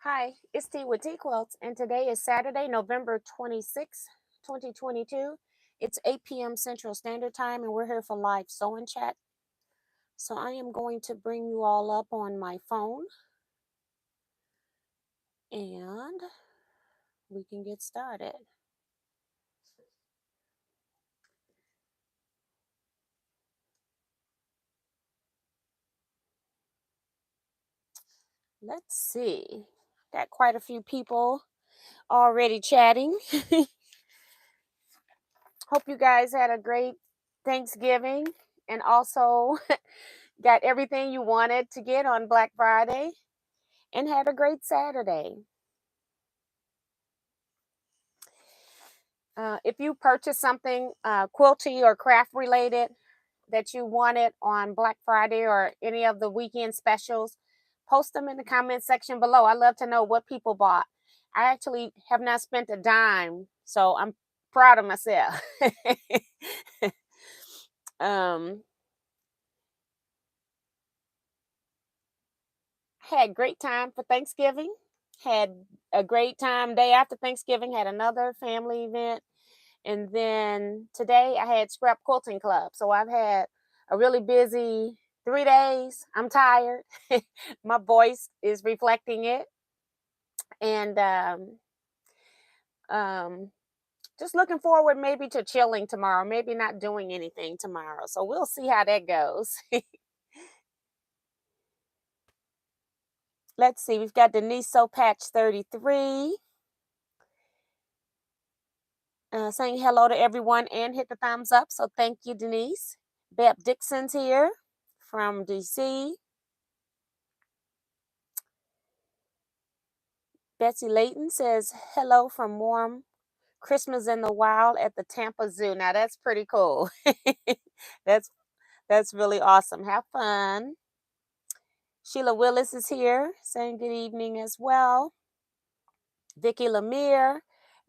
Hi, it's T with Teaquilts, and today is Saturday, November 26th, 2022. It's 8 p.m. Central Standard Time, and we're here for live sewing chat. So I am going to bring you all up on my phone, and we can get started. Let's see. Got quite a few people already chatting. Hope you guys had a great Thanksgiving and also got everything you wanted to get on Black Friday and had a great Saturday. If you purchase something quilty or craft related that you wanted on Black Friday or any of the weekend specials, post them in the comment section below. I love to know what people bought. I actually have not spent a dime, so I'm proud of myself. um, had great time for Thanksgiving. Had a great time day after Thanksgiving. Had another family event. And then today I had scrap quilting club. So I've had a really busy 3 days. I'm tired. My voice is reflecting it. And um, just looking forward maybe to chilling tomorrow, maybe not doing anything tomorrow. So we'll see how that goes. Let's see. We've got Denise So Patch 33 saying hello to everyone and hit the thumbs up. So thank you, Denise. Beb Dixon's here from DC. Betsy Layton says, hello from warm Christmas in the wild at the Tampa Zoo. Now that's pretty cool. that's that's really awesome. Have fun. Sheila Willis is here saying good evening as well. Vicki Lemire,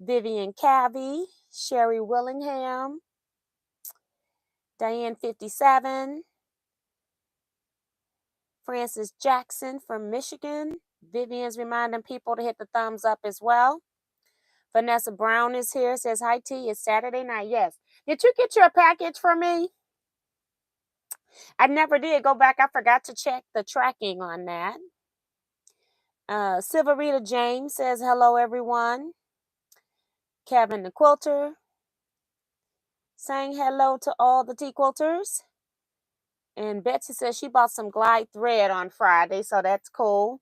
Vivian Cavey, Sherry Willingham, Diane 57, Francis Jackson from Michigan. Vivian's reminding people to hit the thumbs up as well. Vanessa Brown is here, says, hi, T, it's Saturday night. Yes. Did you get your package for me? I never did. Go back. I forgot to check the tracking on that. Silverita James says, hello, everyone. Kevin the Quilter saying hello to all the Teaquilters. And Betsy says she bought some Glide thread on Friday, so that's cool.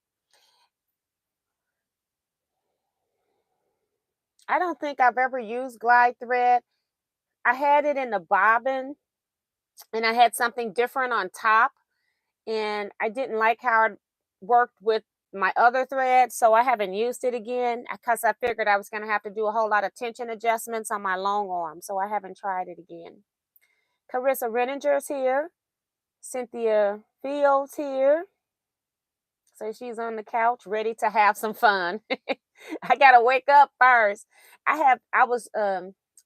I don't think I've ever used Glide thread. I had it in the bobbin, and I had something different on top, and I didn't like how it worked with my other thread, so I haven't used it again because I figured I was going to have to do a whole lot of tension adjustments on my long arm, so I haven't tried it again. Carissa Renninger's here. Cynthia Fields here. So she's on the couch ready to have some fun. I got to wake up first. I was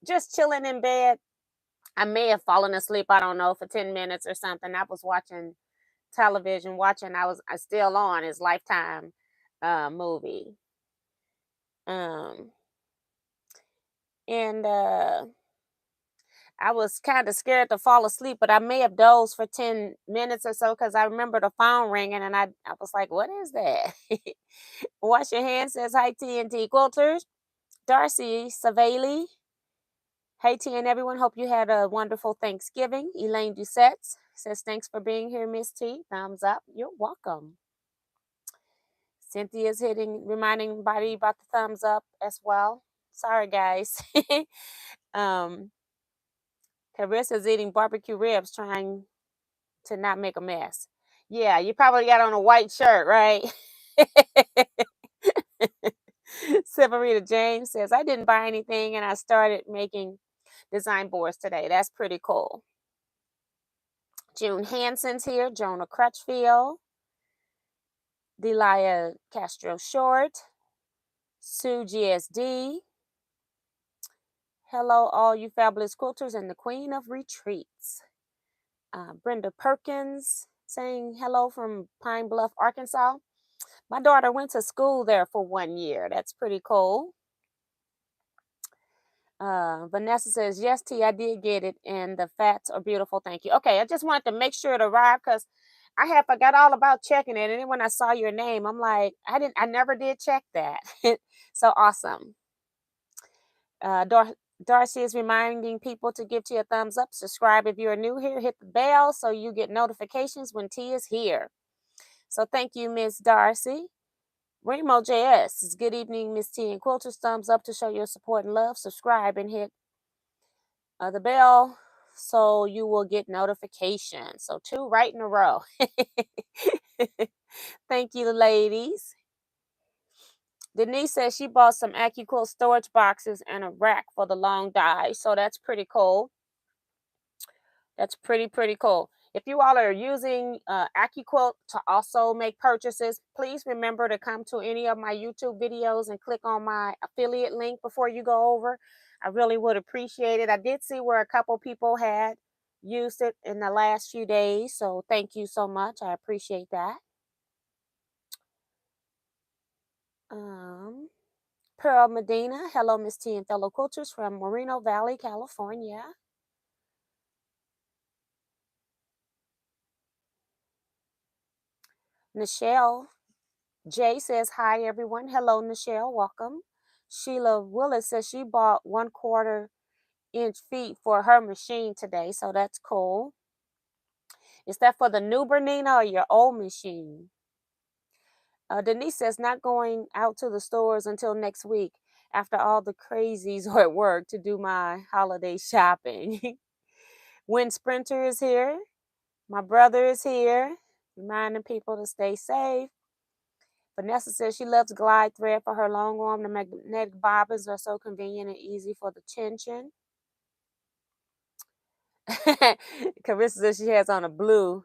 just chilling in bed. I may have fallen asleep, I don't know, for 10 minutes or something. I was watching television, I was still on his Lifetime movie. Um and I was kind of scared to fall asleep, but I may have dozed for 10 minutes or so because I remember the phone ringing and I was like, what is that? Wash your hands says, hi, TNT Quilters. Darcy Savali. Hey, T and everyone. Hope you had a wonderful Thanksgiving. Elaine Doucette says, thanks for being here, Miss T. Thumbs up. You're welcome. Cynthia's reminding everybody about the thumbs up as well. Sorry, guys. Carissa's eating barbecue ribs, trying to not make a mess. Yeah, you probably got on a white shirt, right? Severita James says, I didn't buy anything and I started making design boards today. That's pretty cool. June Hansen's here. Jonah Crutchfield. Delia Castro Short. Sue GSD. Hello, all you fabulous quilters and the Queen of Retreats. Brenda Perkins saying hello from Pine Bluff, Arkansas. My daughter went to school there for 1 year. That's pretty cool. Vanessa says, yes, T, I did get it. And the fats are beautiful. Thank you. Okay, I just wanted to make sure it arrived because I forgot all about checking it. And then when I saw your name, I'm like, I never did check that. So awesome. Darcy is reminding people to give T a thumbs up, subscribe if you're new here, hit the bell so you get notifications when T is here. So thank you, Miss Darcy. Remo JS is good evening, Miss T and Quilters. Thumbs up to show your support and love. Subscribe and hit the bell so you will get notifications. So 2 right in a row. Thank you, ladies. Denise says she bought some AccuQuilt storage boxes and a rack for the long dies. So that's pretty cool. That's pretty cool. If you all are using AccuQuilt to also make purchases, please remember to come to any of my YouTube videos and click on my affiliate link before you go over. I really would appreciate it. I did see where a couple people had used it in the last few days, so thank you so much. I appreciate that. Pearl Medina, hello, Miss T and fellow quilters from Moreno Valley, California. Nichelle Jay says, hi, everyone. Hello, Nichelle. Welcome. Sheila Willis says she bought 1/4 inch feet for her machine today. So that's cool. Is that for the new Bernina or your old machine? Denise says, not going out to the stores until next week after all the crazies are at work to do my holiday shopping. When Sprinter is here, my brother is here, reminding people to stay safe. Vanessa says she loves glide thread for her long arm. The magnetic bobbins are so convenient and easy for the tension. Carissa says she has on a blue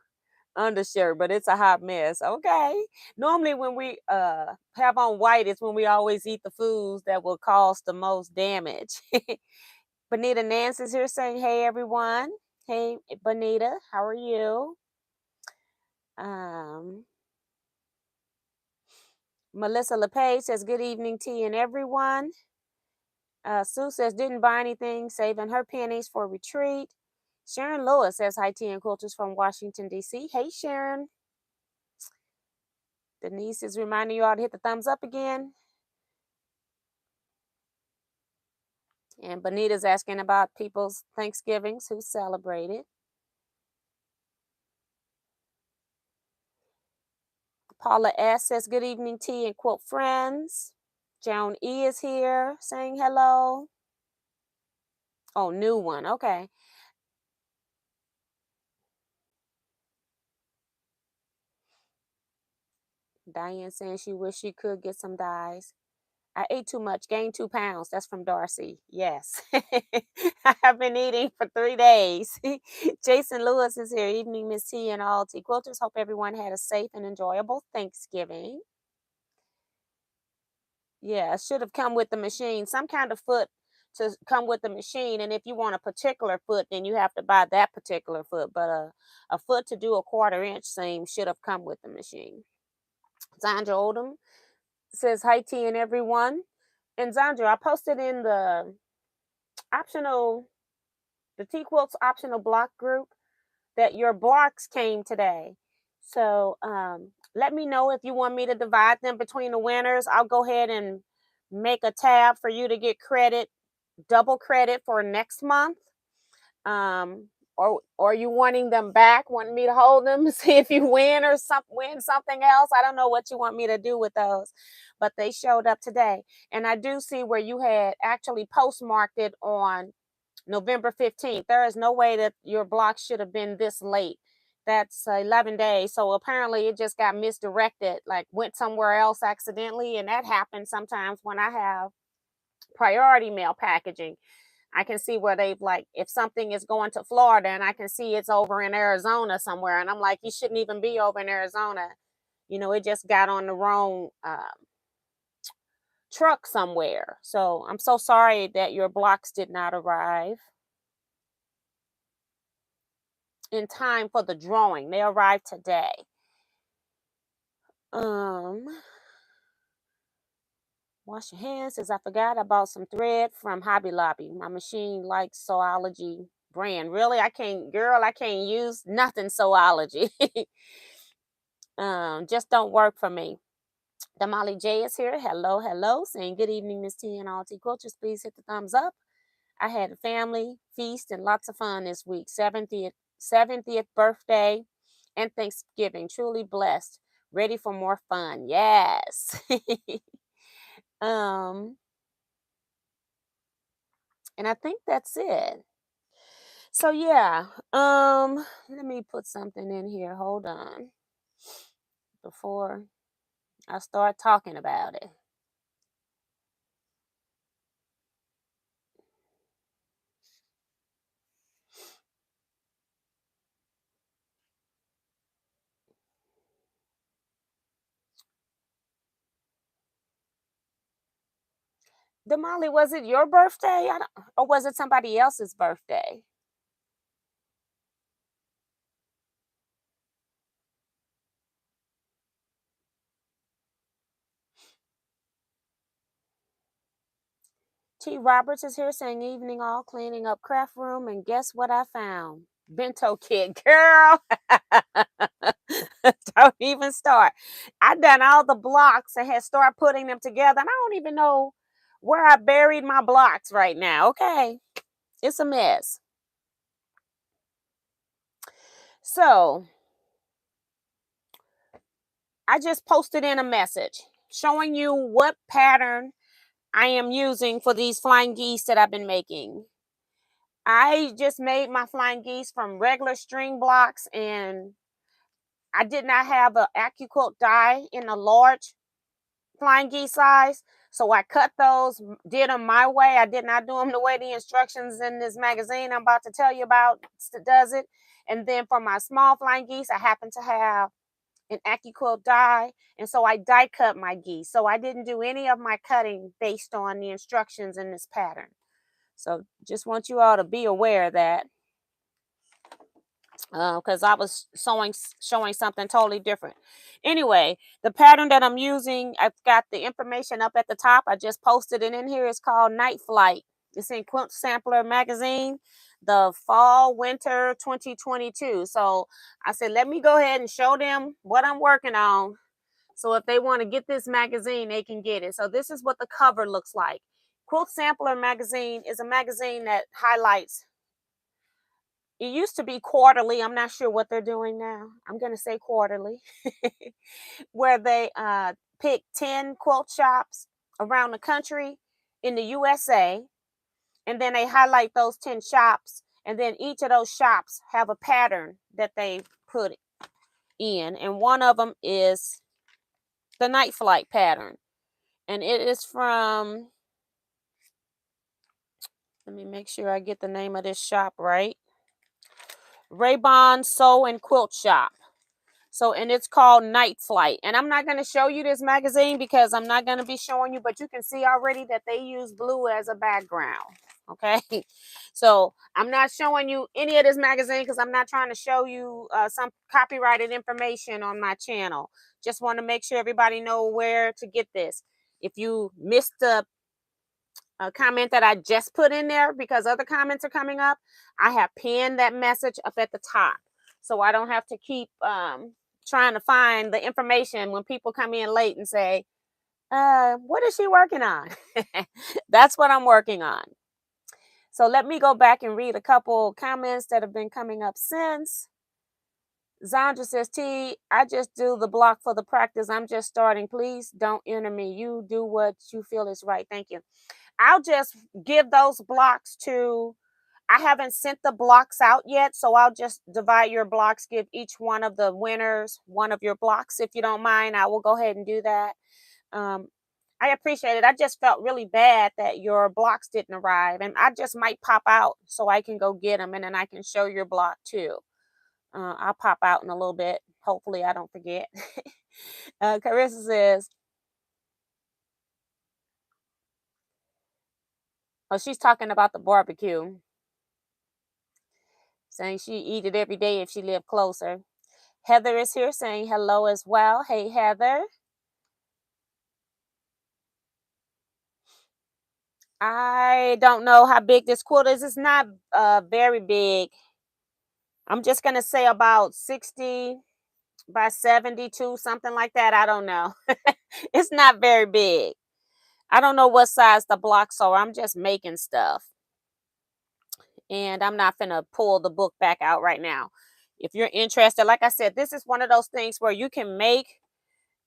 undershirt, but it's a hot mess. Okay. Normally when we have on white, it's when we always eat the foods that will cause the most damage. Bonita Nance is here saying, hey, everyone. Hey, Bonita, how are you? Melissa LePage says, good evening, T and everyone. Sue says, didn't buy anything, saving her pennies for retreat. Sharon Lewis says, hi, T and Quilters from Washington, D.C. Hey, Sharon. Denise is reminding you all to hit the thumbs up again. And Bonita's asking about people's Thanksgivings who celebrated. Paula S. says, good evening, T and Quilt friends. Joan E. is here saying hello. Oh, new one. Okay. Diane saying she wish she could get some dies. I ate too much, gained 2 pounds. That's from Darcy. Yes. I have been eating for 3 days. Jason Lewis is here. Evening, Miss T and all T Quilters. Hope everyone had a safe and enjoyable Thanksgiving. Yeah, it should have come with the machine. Some kind of foot to come with the machine. And if you want a particular foot, then you have to buy that particular foot. But a foot to do a 1/4 inch seam should have come with the machine. Zandra Oldham says, hi, T and everyone. And Zandra, I posted in the Teaquilts optional block group that your blocks came today. So let me know if you want me to divide them between the winners. I'll go ahead and make a tab for you to get credit, double credit for next month. Or you wanting them back, wanting me to hold them, see if you win or win something else. I don't know what you want me to do with those, but they showed up today. And I do see where you had actually postmarked it on November 15th. There is no way that your block should have been this late. That's 11 days. So apparently it just got misdirected, like went somewhere else accidentally. And that happens sometimes when I have priority mail packaging. I can see where they've like, if something is going to Florida and I can see it's over in Arizona somewhere. And I'm like, you shouldn't even be over in Arizona. You know, it just got on the wrong truck somewhere. So I'm so sorry that your blocks did not arrive in time for the drawing. They arrived today. Um, Wash your hands. Says I forgot I bought some thread from Hobby Lobby. My machine likes Soology brand. Really, I can't, girl. I can't use nothing Soology. Just don't work for me. The Molly J is here. Hello, hello. Saying good evening, Miss T and all Teaquilts. Please hit the thumbs up. I had a family feast and lots of fun this week. 70th birthday and Thanksgiving. Truly blessed. Ready for more fun. Yes. um, and I think that's it. So yeah. Let me put something in here. Hold on. Before I start talking about it. Damali, was it your birthday? Or was it somebody else's birthday? T. Roberts is here saying evening all, cleaning up craft room, and guess what I found? Bento kit, girl. Don't even start. I done all the blocks and had started putting them together, and I don't even know where I buried my blocks right now. Okay, it's a mess. So I just posted in a message showing you what pattern I am using for these flying geese that I've been making. I just made my flying geese from regular string blocks, and I did not have an AccuQuilt die in a large flying geese size. So I cut those, did them my way. I did not do them the way the instructions in this magazine I'm about to tell you about does it. And then for my small flying geese, I happen to have an AccuQuilt die. And so I die cut my geese. So I didn't do any of my cutting based on the instructions in this pattern. So just want you all to be aware of that. Because I was showing something totally different. Anyway, the pattern that I'm using, I've got the information up at the top. I just posted it in here. It's called Night Flight. It's in Quilt Sampler magazine, the fall winter 2022. So I said, let me go ahead and show them what I'm working on. So if they want to get this magazine, they can get it. So this is what the cover looks like. Quilt Sampler magazine is a magazine that highlights. It used to be quarterly. I'm not sure what they're doing now. I'm going to say quarterly, where they pick 10 quilt shops around the country in the USA. And then they highlight those 10 shops. And then each of those shops have a pattern that they put in. And one of them is the Night Flight pattern. And it is from, let me make sure I get the name of this shop right. Raybon Sew and Quilt Shop. So, and it's called Night Flight. And I'm not going to show you this magazine because I'm not going to be showing you, but you can see already that they use blue as a background. Okay. So I'm not showing you any of this magazine because I'm not trying to show you some copyrighted information on my channel. Just want to make sure everybody know where to get this. If you missed the comment that I just put in there because other comments are coming up, I have pinned that message up at the top. So I don't have to keep trying to find the information when people come in late and say, what is she working on? That's what I'm working on. So let me go back and read a couple comments that have been coming up since. Zandra says, T, I just do the block for the practice. I'm just starting. Please don't enter me. You do what you feel is right. Thank you. I'll just give those blocks to, I haven't sent the blocks out yet, so I'll just divide your blocks, give each one of the winners one of your blocks. If you don't mind, I will go ahead and do that. I appreciate it. I just felt really bad that your blocks didn't arrive, and I just might pop out so I can go get them, and then I can show your block too. I'll pop out in a little bit. Hopefully I don't forget. Carissa says, oh, she's talking about the barbecue, saying she eat it every day if she lived closer. Heather is here saying hello as well. Hey, Heather. I don't know how big this quilt is. It's not very big. I'm just going to say about 60 by 72, something like that. I don't know. It's not very big. I don't know what size the blocks are. I'm just making stuff. And I'm not going to pull the book back out right now. If you're interested, like I said, this is one of those things where you can make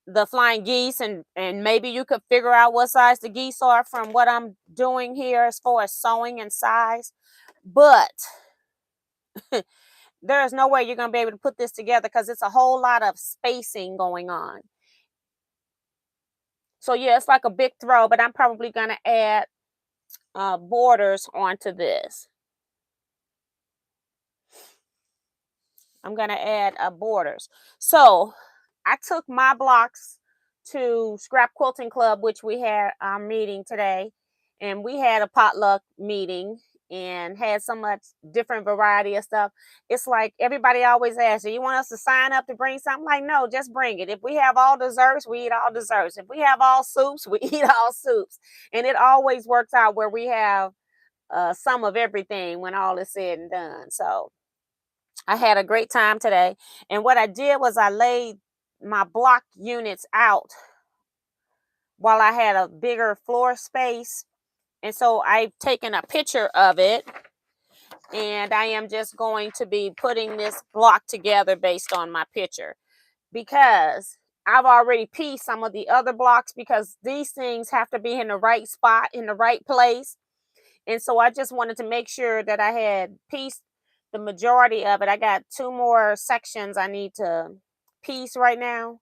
the flying geese, and maybe you could figure out what size the geese are from what I'm doing here as far as sewing and size. But there is no way you're going to be able to put this together because it's a whole lot of spacing going on. So yeah, it's like a big throw, but I'm probably going to add borders onto this. I'm going to add borders. So I took my blocks to Scrap Quilting Club, which we had our meeting today. And we had a potluck meeting and had so much different variety of stuff. It's like everybody always asks, do you want us to sign up to bring something? Like, no, just bring it. If we have all desserts, we eat all desserts. If we have all soups, we eat all soups. And it always works out where we have some of everything when all is said and done. So I had a great time today. And what I did was I laid my block units out while I had a bigger floor space. And so I've taken a picture of it. And I am just going to be putting this block together based on my picture. Because I've already pieced some of the other blocks because these things have to be in the right spot, in the right place. And so I just wanted to make sure that I had pieced the majority of it. I got 2 more sections I need to piece right now.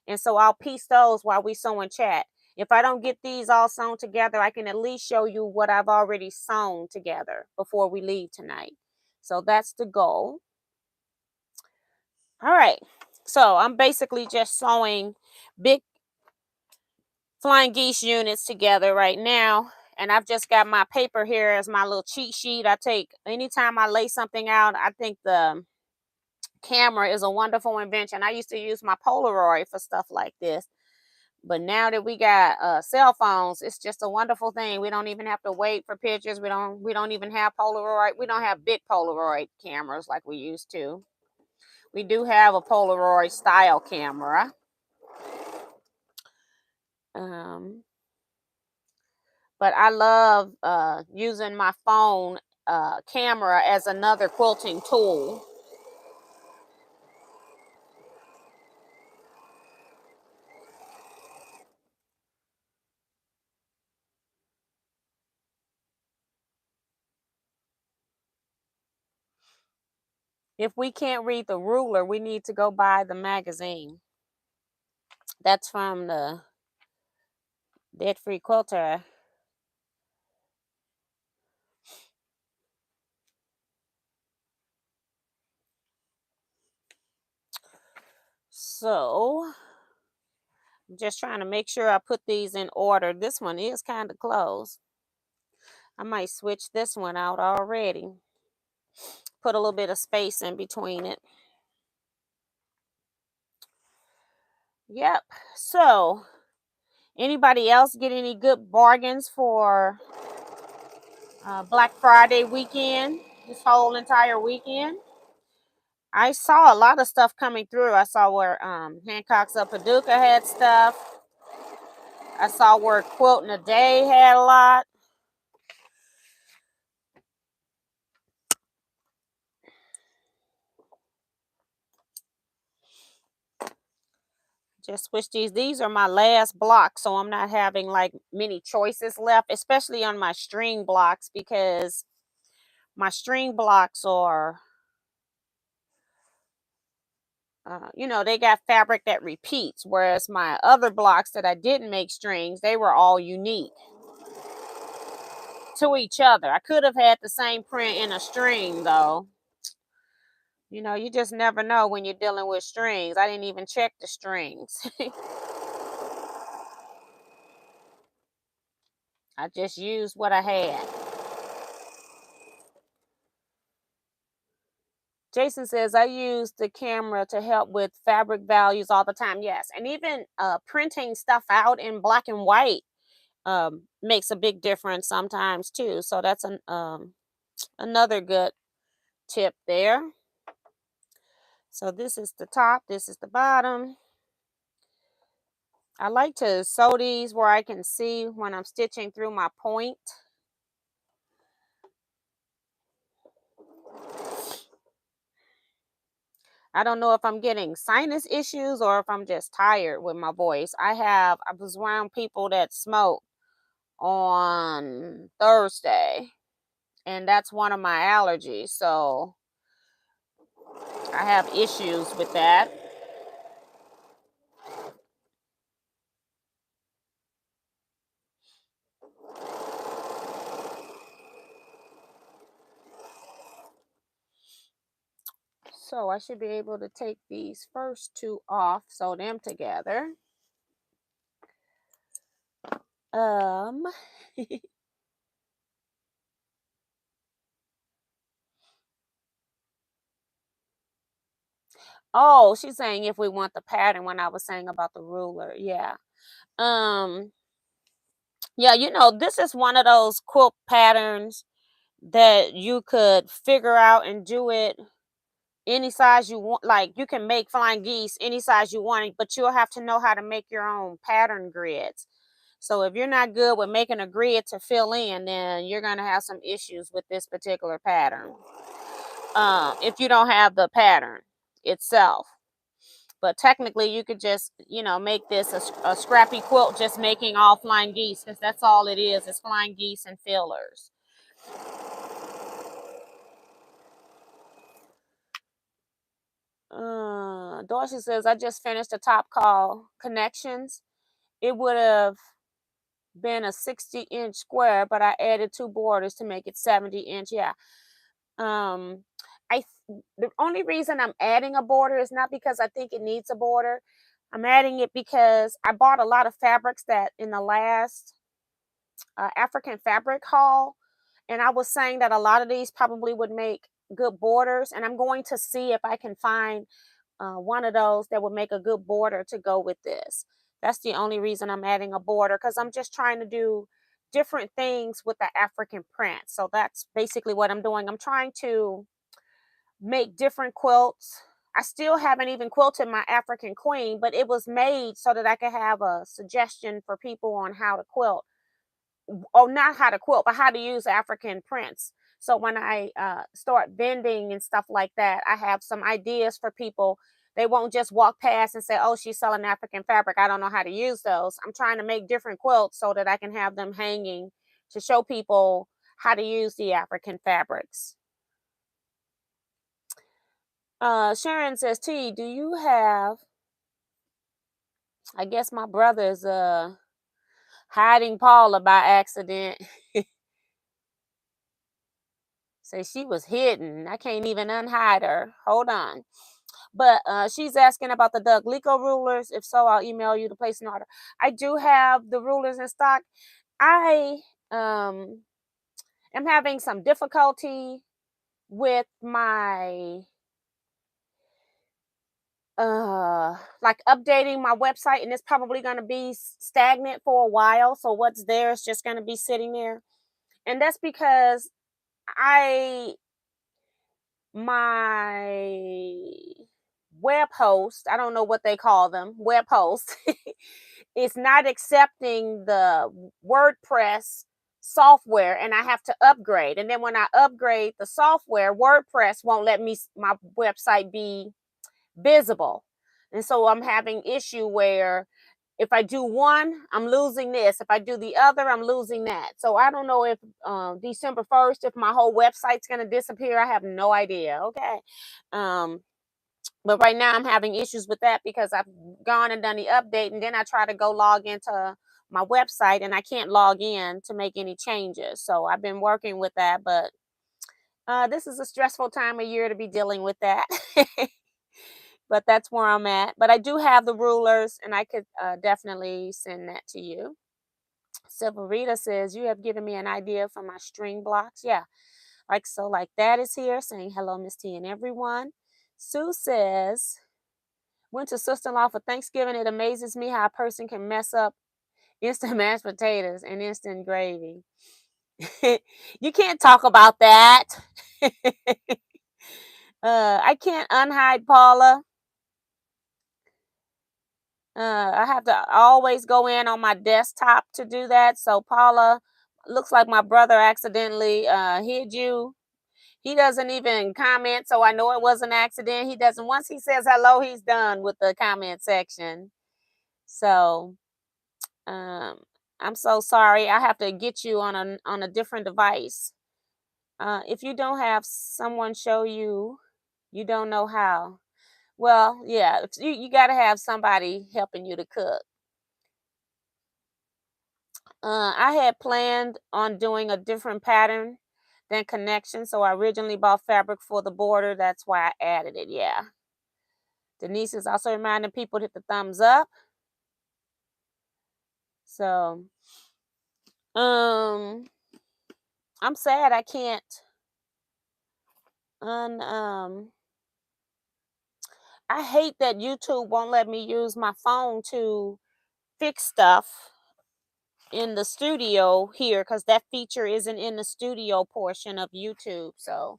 And so I'll piece those while we sew and chat. If I don't get these all sewn together, I can at least show you what I've already sewn together before we leave tonight. So that's the goal. All right. So I'm basically just sewing big flying geese units together right now. And I've just got my paper here as my little cheat sheet. I take anytime I lay something out. I think the camera is a wonderful invention. I used to use my Polaroid for stuff like this. But now that we got cell phones, it's just a wonderful thing. We don't even have to wait for pictures. We don't even have Polaroid. We don't have big Polaroid cameras like we used to. We do have a Polaroid style camera. But I love using my phone camera as another quilting tool. If we can't read the ruler, we need to go buy the magazine. That's from the Debt Free Quilter. So I'm just trying to make sure I put these in order. This one is kind of close. I might switch this one out already. Put a little bit of space in between it. Yep. So anybody else get any good bargains for Black Friday weekend, this whole entire weekend? I saw a lot of stuff coming through. I saw where Hancock's of Paducah had stuff. I saw where Quilting a Day had a lot. Just switch these are my last blocks, so I'm not having like many choices left, especially on my string blocks, because my string blocks are they got fabric that repeats, whereas my other blocks that I didn't make strings, they were all unique to each other. I could have had the same print in a string though. You just never know when you're dealing with strings. I didn't even check the strings. I just used what I had. Jason says, I use the camera to help with fabric values all the time. Yes. And even printing stuff out in black and white makes a big difference sometimes too. So that's another good tip there. So this is the top, this is the bottom. I like to sew these where I can see when I'm stitching through my point. I don't know if I'm getting sinus issues or if I'm just tired with my voice. I was around people that smoke on Thursday, and that's one of my allergies. So I have issues with that. So I should be able to take these first two off, sew them together. Oh, she's saying if we want the pattern when I was saying about the ruler. Yeah. Um, yeah, this is one of those quilt patterns that you could figure out and do it any size you want. Like you can make flying geese any size you want, but you'll have to know how to make your own pattern grids. So if you're not good with making a grid to fill in, then you're going to have some issues with this particular pattern. If you don't have the pattern itself. But technically, you could just, make this a scrappy quilt, just making all flying geese, because that's all it is. It's flying geese and fillers. Dorsey says, I just finished a top call connections. It would have been a 60-inch square, but I added 2 borders to make it 70-inch. Yeah. Um, the only reason I'm adding a border is not because I think it needs a border. I'm adding it because I bought a lot of fabrics that in the last African fabric haul, and I was saying that a lot of these probably would make good borders, and I'm going to see if I can find one of those that would make a good border to go with this. That's the only reason I'm adding a border, because I'm just trying to do different things with the African print. So that's basically what I'm doing. I'm trying to make different quilts. I still haven't even quilted my African queen, but it was made so that I could have a suggestion for people on how to quilt. Or not how to quilt, but how to use African prints. So when I start vending and stuff like that, I have some ideas for people. They won't just walk past and say, oh, she's selling African fabric. I don't know how to use those. I'm trying to make different quilts so that I can have them hanging to show people how to use the African fabrics. Sharon says, T, do you have, I guess my brother's hiding Paula by accident. Say she was hidden. I can't even unhide her. Hold on. But she's asking about the Doug Lico rulers. If so, I'll email you to place an order. I do have the rulers in stock. I am having some difficulty with my like updating my website, and it's probably going to be stagnant for a while. So what's there is just going to be sitting there. And that's because I my web host, I don't know what they call them, web host, is not accepting the WordPress software, and I have to upgrade. And then when I upgrade the software, WordPress won't let me my website be visible. And so I'm having issue where if I do one, I'm losing this. If I do the other, I'm losing that. So I don't know if December 1st, if my whole website's going to disappear. I have no idea. Okay. But right now I'm having issues with that because I've gone and done the update, and then I try to go log into my website and I can't log in to make any changes. So I've been working with that, but this is a stressful time of year to be dealing with that. But that's where I'm at. But I do have the rulers, and I could definitely send that to you. Silverita says, you have given me an idea for my string blocks. Yeah. Like that is here saying hello, Miss T and everyone. Sue says, went to sister-in-law for Thanksgiving. It amazes me how a person can mess up instant mashed potatoes and instant gravy. You can't talk about that. I can't unhide Paula. I have to always go in on my desktop to do that. So Paula, looks like my brother accidentally hid you. He doesn't even comment, so I know it was an accident. He doesn't. Once he says hello, he's done with the comment section. So I'm so sorry. I have to get you on a different device. If you don't have someone show you, you don't know how. Well, yeah, you got to have somebody helping you to cook. I had planned on doing a different pattern than connection, so I originally bought fabric for the border. That's why I added it. Yeah. Denise is also reminding people to hit the thumbs up. So, I'm sad I can't un. I hate that YouTube won't let me use my phone to fix stuff in the studio here because that feature isn't in the studio portion of YouTube. So,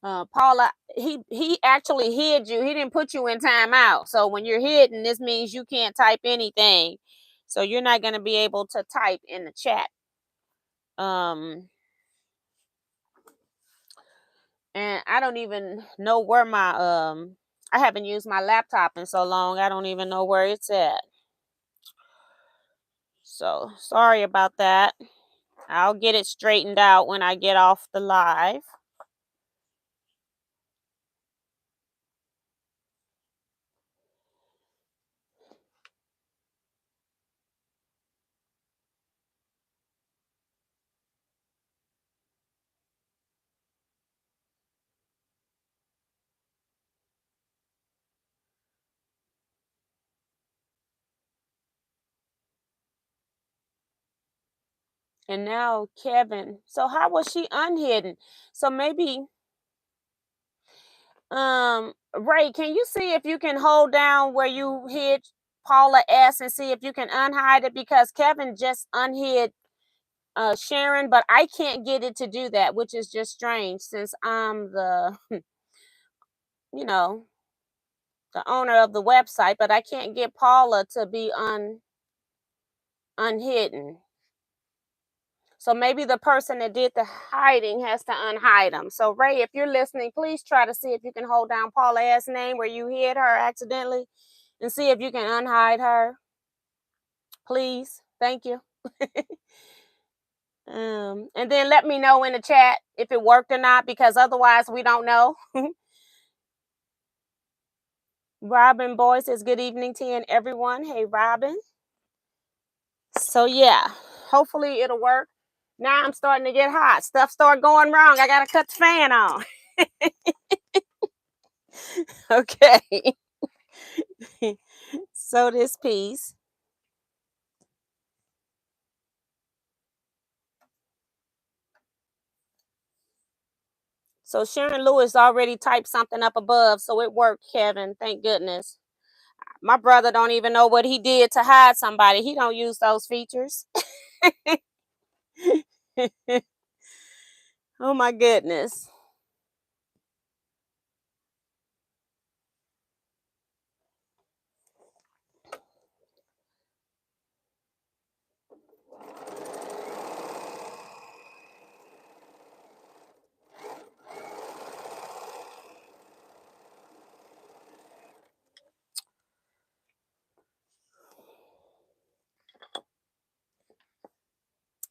Paula, he actually hid you. He didn't put you in timeout. So when you're hidden, this means you can't type anything. So you're not going to be able to type in the chat. And I don't even know where my I haven't used my laptop in so long. I don't even know where it's at. So sorry about that. I'll get it straightened out when I get off the live. And now Kevin. So how was she unhidden? So maybe Ray, can you see if you can hold down where you hid Paula S and see if you can unhide it? Because Kevin just unhid Sharon, but I can't get it to do that, which is just strange since I'm the you know the owner of the website, but I can't get Paula to be unhidden. So maybe the person that did the hiding has to unhide them. So Ray, if you're listening, please try to see if you can hold down Paula's name where you hid her accidentally and see if you can unhide her. Please. Thank you. And then let me know in the chat if it worked or not, because otherwise we don't know. Robin Boy says good evening to you and everyone. Hey Robin. So yeah, hopefully it'll work. Now I'm starting to get hot. Stuff start going wrong. I gotta cut the fan on. Okay. So this piece. So Sharon Lewis already typed something up above, so it worked, Kevin. Thank goodness. My brother don't even know what he did to hide somebody. He don't use those features. Oh my goodness.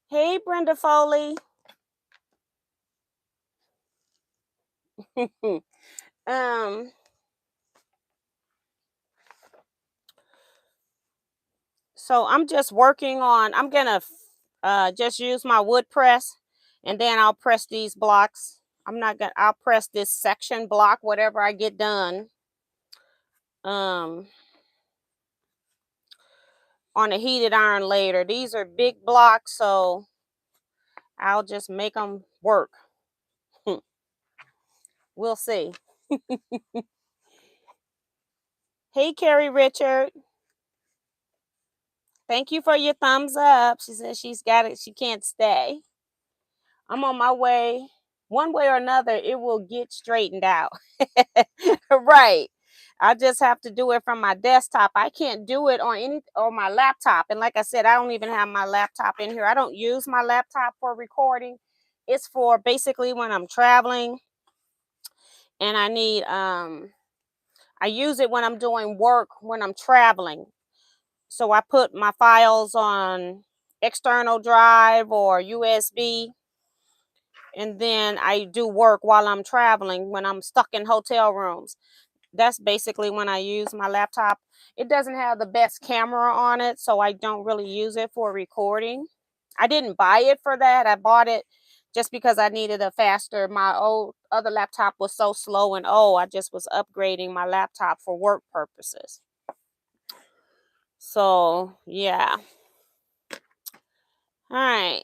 Hey Brenda Foley. um so I'm just working on, I'm gonna just use my wood press and then I'll press these blocks. I'll press this section block, whatever I get done. On a heated iron later. These are big blocks, so I'll just make them work. We'll see. Hey, Carrie Richard. Thank you for your thumbs up. She says she's got it. She can't stay. I'm on my way. One way or another, it will get straightened out. Right. I just have to do it from my desktop. I can't do it on my laptop. And like I said, I don't even have my laptop in here. I don't use my laptop for recording. It's for basically when I'm traveling and I use it when I'm doing work when I'm traveling. So I put my files on external drive or USB, and then I do work while I'm traveling when I'm stuck in hotel rooms. That's basically when I use my laptop. It doesn't have the best camera on it, so I don't really use it for recording. I didn't buy it for that. I bought it just because I needed a faster. My old other laptop was so slow and I just was upgrading my laptop for work purposes. So, yeah. All right.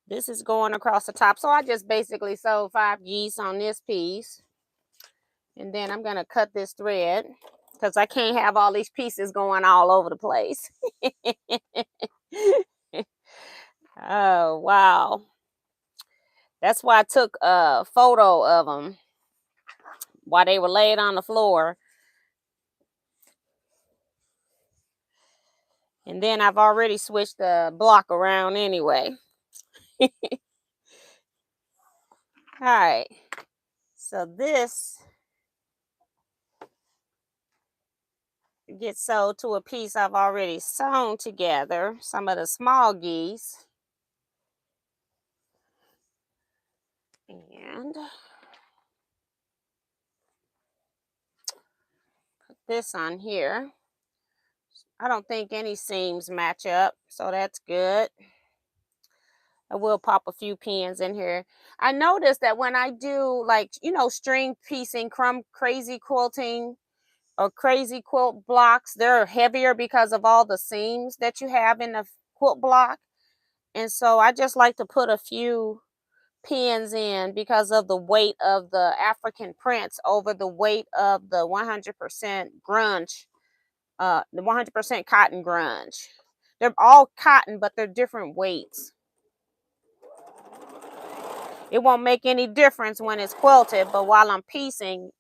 This is going across the top. So I just basically sewed 5 geese on this piece. And then I'm going to cut this thread because I can't have all these pieces going all over the place. Oh, wow. That's why I took a photo of them while they were laid on the floor. And then I've already switched the block around anyway. All right. So this gets sewed to a piece I've already sewn together. Some of the small geese. And put this on here. I don't think any seams match up, so that's good. I will pop a few pins in here. I noticed that when I do string piecing, crazy quilting or crazy quilt blocks, they're heavier because of all the seams that you have in the quilt block. And so I just like to put a few pins in because of the weight of the African prints over the weight of the 100% grunge, the 100% cotton grunge. They're all cotton, but they're different weights. It won't make any difference when it's quilted, but while I'm piecing,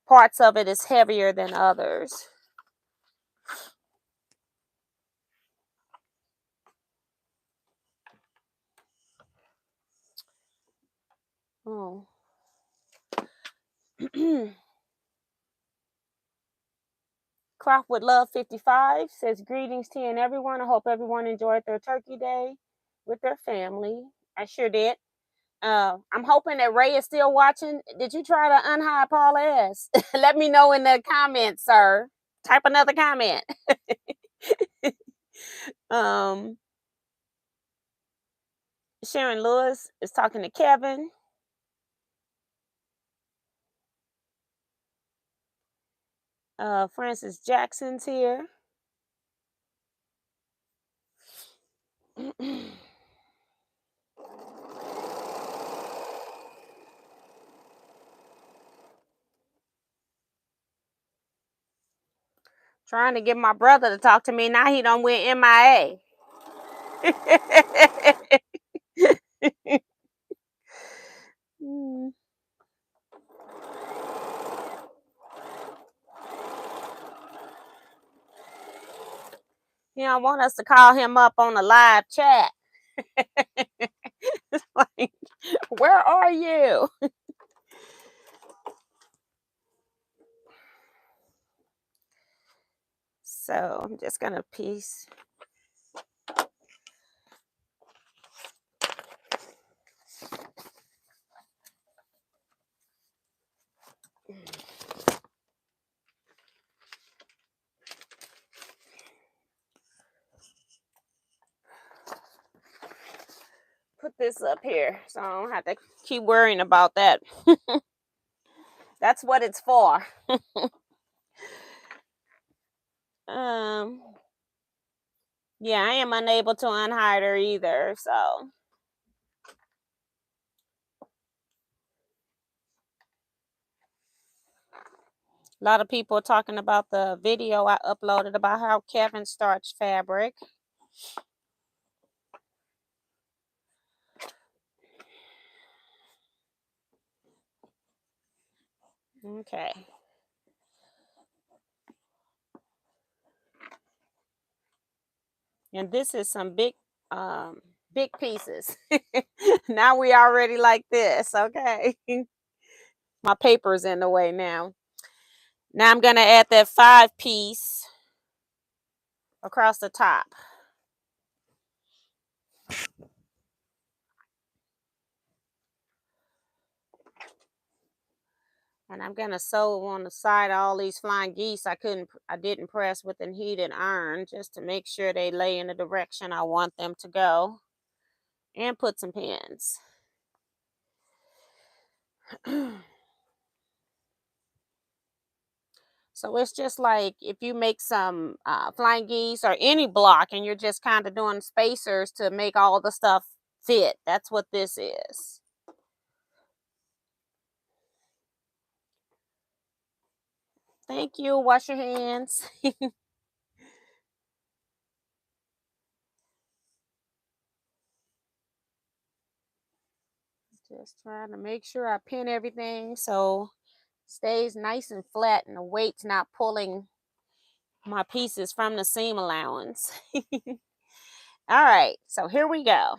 parts of it is heavier than others. Oh. Croft with Love 55 says, greetings to you and everyone. I hope everyone enjoyed their turkey day with their family. I sure did. I'm hoping that Ray is still watching. Did you try to unhide Paula S? Let me know in the comments, sir. Type another comment. Sharon Lewis is talking to Kevin. Francis Jackson's here. Trying to get my brother to talk to me. Now he done went MIA. He don't want us to call him up on a live chat. It's like, where are you? So I'm just gonna piece. Put this up here so I don't have to keep worrying about that. That's what it's for. Yeah, I am unable to unhide her either, so A lot of people are talking about the video I uploaded about how Kevin starched fabric. Okay. And this is some big pieces. Now we already like this. Okay. My paper's in the way now. Now I'm gonna add that 5-piece across the top. And I'm gonna sew on the side of all these flying geese. I didn't press with a heated iron just to make sure they lay in the direction I want them to go. And put some pins. So it's just like if you make some flying geese or any block and you're just kind of doing spacers to make all the stuff fit. That's what this is. Thank you. Wash your hands. Just trying to make sure I pin everything so it stays nice and flat and the weight's not pulling my pieces from the seam allowance. All right, so here we go.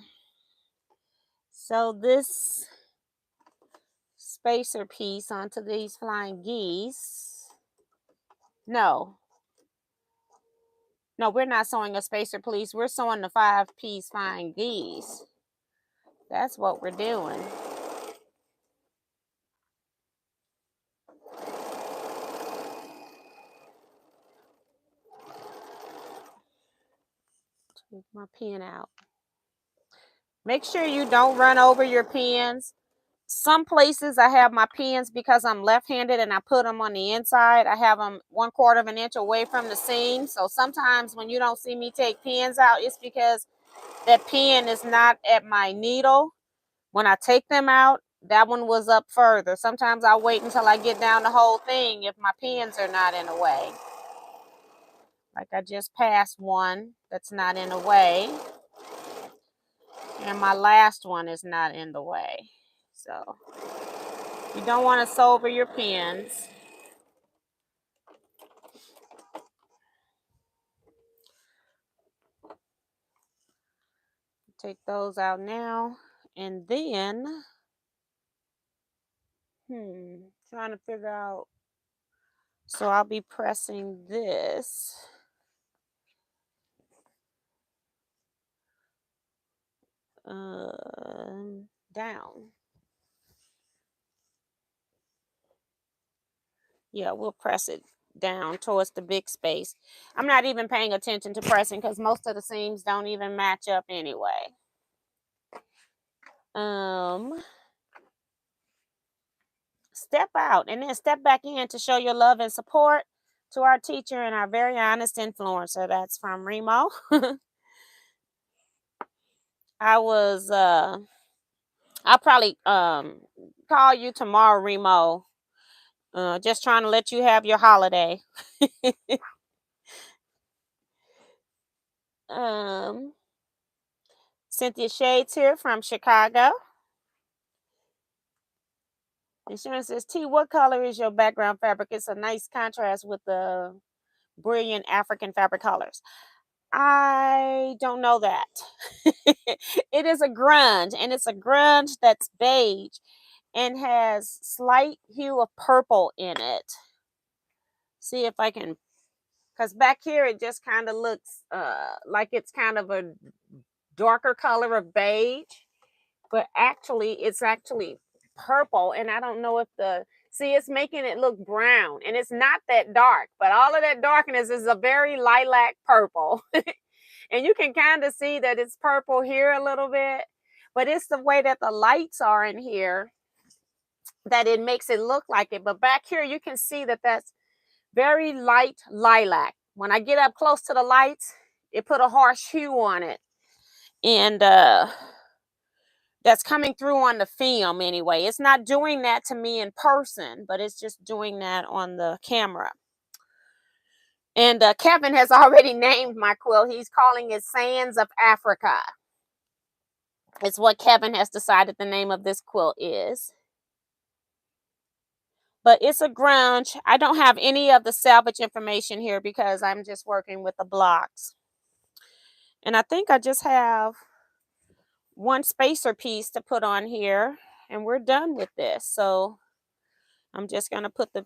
So this spacer piece onto these flying geese. No, we're not sewing a spacer piece. We're sewing the 5-piece flying geese. That's what we're doing. Take my pin out. Make sure you don't run over your pins. Some places I have my pins because I'm left-handed and I put them on the inside. I have them 1/4 of an inch away from the seam. So sometimes when you don't see me take pins out, it's because that pin is not at my needle. When I take them out, that one was up further. Sometimes I'll wait until I get down the whole thing if my pins are not in the way. Like I just passed one that's not in the way. And my last one is not in the way. So you don't want to sew over your pins. Take those out now. And then, trying to figure out. So I'll be pressing this. Down. Yeah, we'll press it down towards the big space. I'm not even paying attention to pressing because most of the seams don't even match up anyway. Step out and then step back in to show your love and support to our teacher and our very honest influencer. That's from Remo. I'll probably call you tomorrow, Remo. Just trying to let you have your holiday. Cynthia Shades here from Chicago. And Sharon says, T, what color is your background fabric? It's a nice contrast with the brilliant African fabric colors. I don't know that. It is a grunge, and it's a grunge that's beige and has slight hue of purple in it. See if I can, because back here it just kind of looks like it's kind of a darker color of beige, but actually it's actually purple. And I don't know if it's making it look brown, and it's not that dark, but all of that darkness is a very lilac purple. And you can kind of see that it's purple here a little bit, but it's the way that the lights are in here that it makes it look like it. But back here you can see that that's very light lilac. When I get up close to the lights, it put a harsh hue on it. And that's coming through on the film anyway. It's not doing that to me in person, but it's just doing that on the camera. And Kevin has already named my quilt. He's calling it Sands of Africa. It's what Kevin has decided the name of this quilt is. But it's a grunge. I don't have any of the salvage information here because I'm just working with the blocks. And I think I just have one spacer piece to put on here and we're done with this. So I'm just going to put the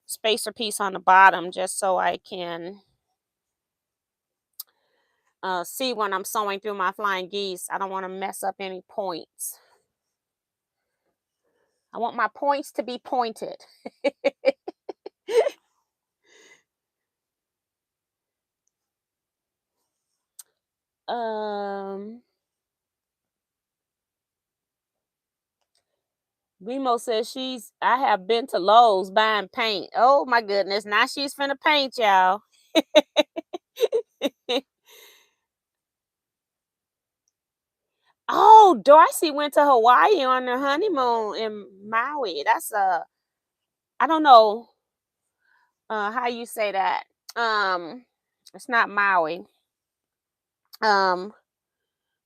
spacer piece on the bottom just so I can see when I'm sewing through my flying geese. I don't want to mess up any points. I want my points to be pointed. um Remo says I have been to Lowe's buying paint. Oh my goodness. Now she's finna paint, y'all. Oh, Darcy went to Hawaii on her honeymoon in Maui. That's I don't know how you say that. It's not Maui.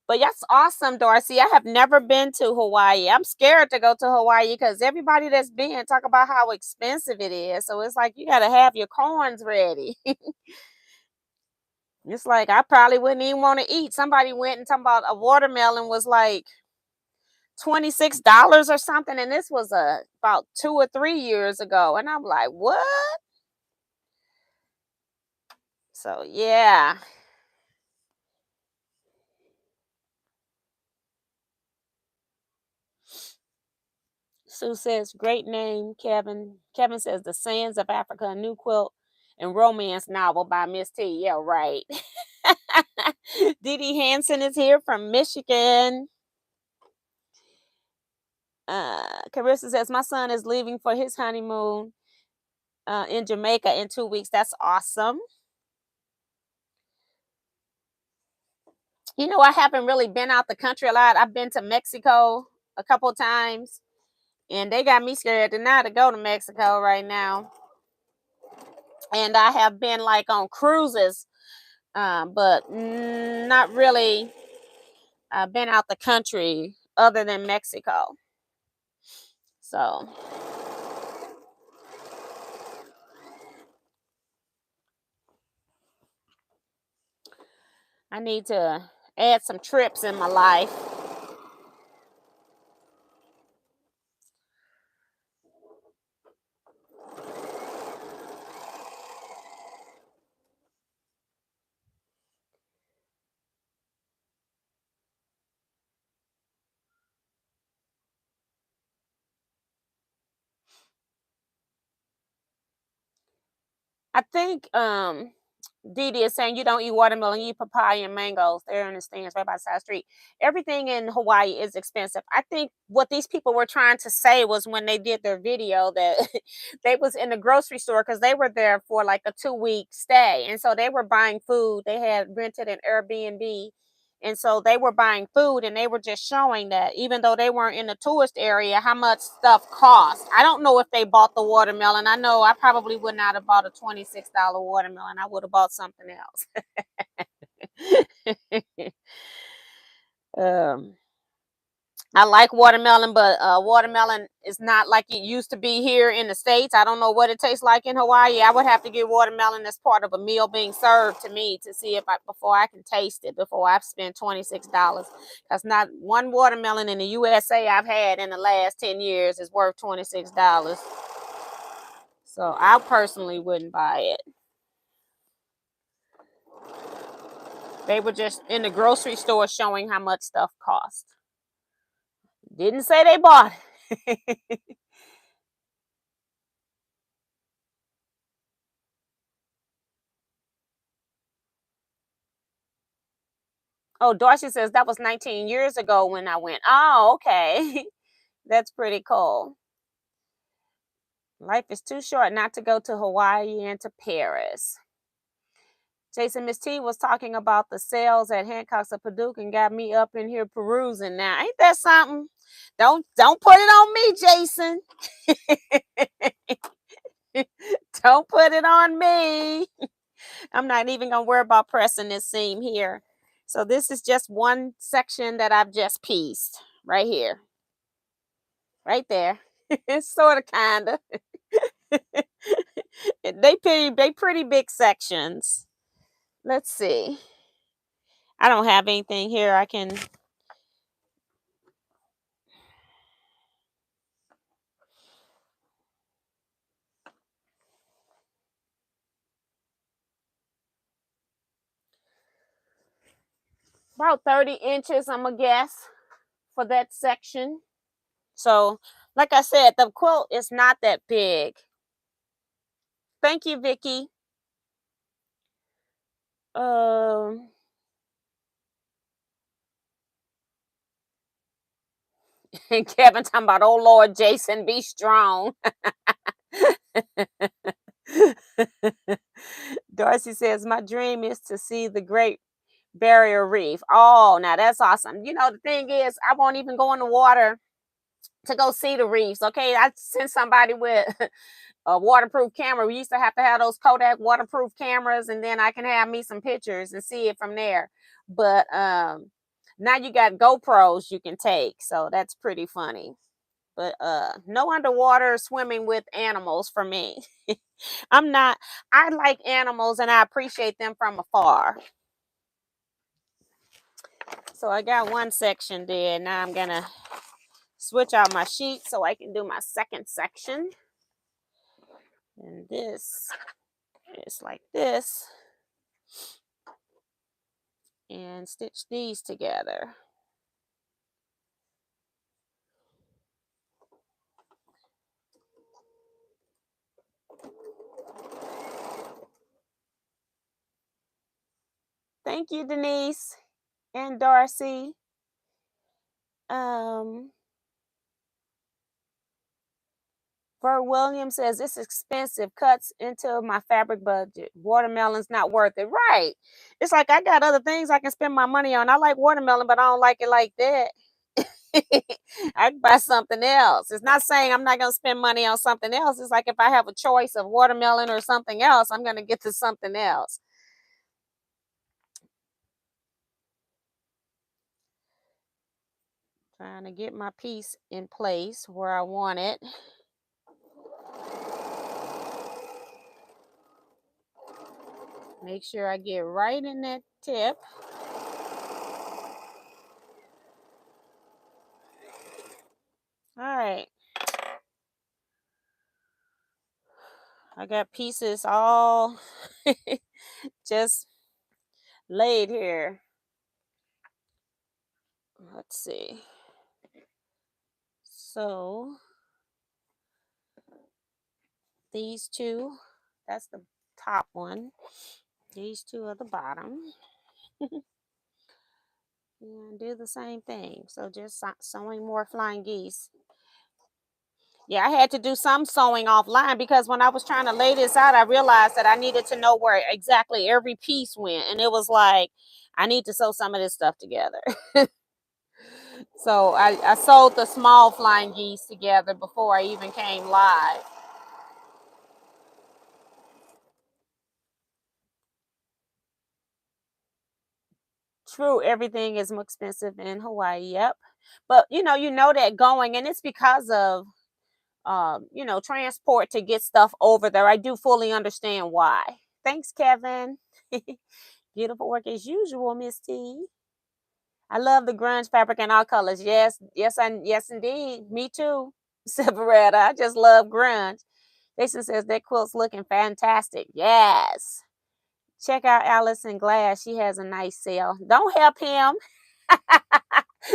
But that's awesome, Darcy. I have never been to Hawaii. I'm scared to go to Hawaii because everybody that's been talk about how expensive it is. So it's like you got to have your coins ready. It's like I probably wouldn't even want to eat. Somebody went and talking about a watermelon was like $26 or something, and this was about 2 or 3 years ago, and I'm like, what? So yeah. Sue says, great name, Kevin. Kevin says, The Sands of Africa, a new quilt and romance novel by Miss T. Yeah, right. Dee Dee Hansen is here from Michigan. Carissa says, my son is leaving for his honeymoon in Jamaica in 2 weeks. That's awesome. You know, I haven't really been out the country a lot. I've been to Mexico a couple times, and they got me scared to not to go to Mexico right now. And I have been like on cruises, but not really been out the country other than Mexico. So I need to add some trips in my life. I think Dee Dee is saying you don't eat watermelon, you eat papaya and mangoes. They're in the stands right by the side street. Everything in Hawaii is expensive. I think what these people were trying to say was when they did their video that they was in the grocery store because they were there for like a 2 week stay. And so they were buying food. They had rented an Airbnb. And so they were buying food and they were just showing that even though they weren't in the tourist area, how much stuff cost. I don't know if they bought the watermelon. I know I probably would not have bought a $26 watermelon. I would have bought something else. um, I like watermelon, but watermelon is not like it used to be here in the States. I don't know what it tastes like in Hawaii. I would have to get watermelon as part of a meal being served to me to see if before I can taste it, before I've spent $26. That's not one watermelon in the USA I've had in the last 10 years is worth $26. So I personally wouldn't buy it. They were just in the grocery store showing how much stuff cost. Didn't say they bought it. Oh, Darcy says that was 19 years ago when I went. Oh, okay. That's pretty cool. Life is too short not to go to Hawaii and to Paris. Jason, Miss T was talking about the sales at Hancock's of Paducah and got me up in here perusing now. Ain't that something? Don't put it on me, Jason. Don't put it on me. I'm not even gonna worry about pressing this seam here. So this is just one section that I've just pieced right here. Right there. It's sort of kinda. They pretty big sections. Let's see. I don't have anything here I can. About 30 inches, I'm gonna guess, for that section. So, like I said, the quilt is not that big. Thank you, Vicky. Um, and Kevin talking about, oh Lord, Jason, be strong. Darcy says, my dream is to see the Great Barrier Reef. Oh, now that's awesome. You know, the thing is, I won't even go in the water to go see the reefs. Okay, I sent somebody with a waterproof camera. We used to have those Kodak waterproof cameras, and then I can have me some pictures and see it from there. But now you got GoPros you can take, so that's pretty funny. But no underwater swimming with animals for me. I like animals and I appreciate them from afar. So I got one section there. Now I'm gonna switch out my sheet so I can do my second section. And this is like this. And stitch these together. Thank you, Denise and Darcy. Bert Williams says it's expensive, cuts into my fabric budget. Watermelon's not worth it. Right. It's like I got other things I can spend my money on. I like watermelon, but I don't like it like that. I can buy something else. It's not saying I'm not going to spend money on something else. It's like if I have a choice of watermelon or something else, I'm going to get to something else. Trying to get my piece in place where I want it. Make sure I get right in that tip. All right. I got pieces all just laid here. Let's see. So these two, that's the top one. These two are the bottom. And do the same thing. So just sewing more flying geese. Yeah, I had to do some sewing offline because when I was trying to lay this out, I realized that I needed to know where exactly every piece went. And it was like, I need to sew some of this stuff together. So I sewed the small flying geese together before I even came live. True, everything is more expensive in Hawaii. Yep. But you know that going, and it's because of transport to get stuff over there. I do fully understand why. Thanks, Kevin. Beautiful work as usual, Miss T. I love the grunge fabric in all colors. Yes, yes, and yes, indeed. Me too. Separata. I just love grunge. Jason says that quilt's looking fantastic. Yes. Check out Allison Glass. She has a nice sale. Don't help him.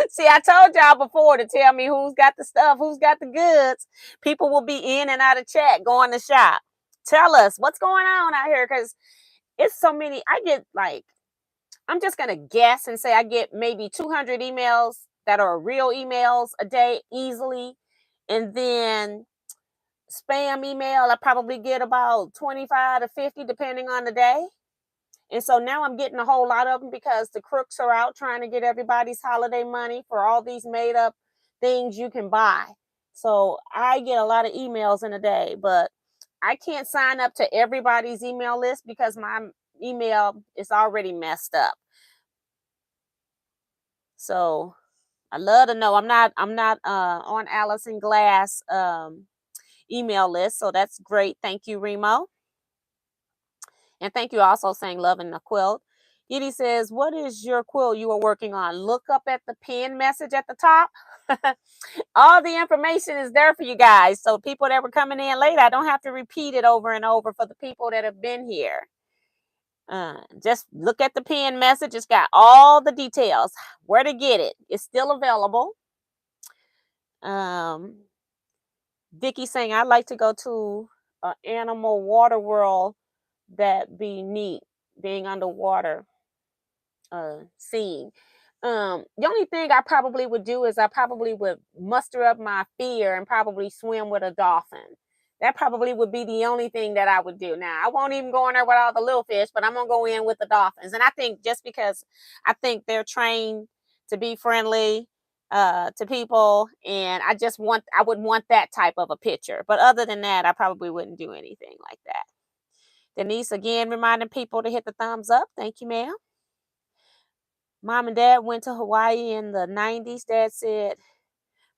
See, I told y'all before to tell me who's got the stuff, who's got the goods. People will be in and out of chat going to shop. Tell us what's going on out here because it's so many. I get like, I'm just going to guess and say I get maybe 200 emails that are real emails a day easily. And then spam email, I probably get about 25 to 50 depending on the day. And so now I'm getting a whole lot of them because the crooks are out trying to get everybody's holiday money for all these made up things you can buy. So I get a lot of emails in a day, but I can't sign up to everybody's email list because my email is already messed up. So I love to know. I'm not on Allison Glass email list. So that's great. Thank you, Remo. And thank you also saying loving the quilt. Edie says, what is your quilt you are working on? Look up at the pin message at the top. All the information is there for you guys. So people that were coming in late, I don't have to repeat it over and over for the people that have been here. Just look at the pin message. It's got all the details, where to get it. It's still available. Vicky saying, I'd like to go to an animal water world. That be neat, being underwater, seeing. The only thing I probably would do is I probably would muster up my fear and probably swim with a dolphin. That probably would be the only thing that I would do. Now, I won't even go in there with all the little fish, but I'm going to go in with the dolphins. And I think just because I think they're trained to be friendly to people, and I would want that type of a picture. But other than that, I probably wouldn't do anything like that. Denise again reminding people to hit the thumbs up. Thank you, ma'am. Mom and Dad went to Hawaii in the 90s. Dad said,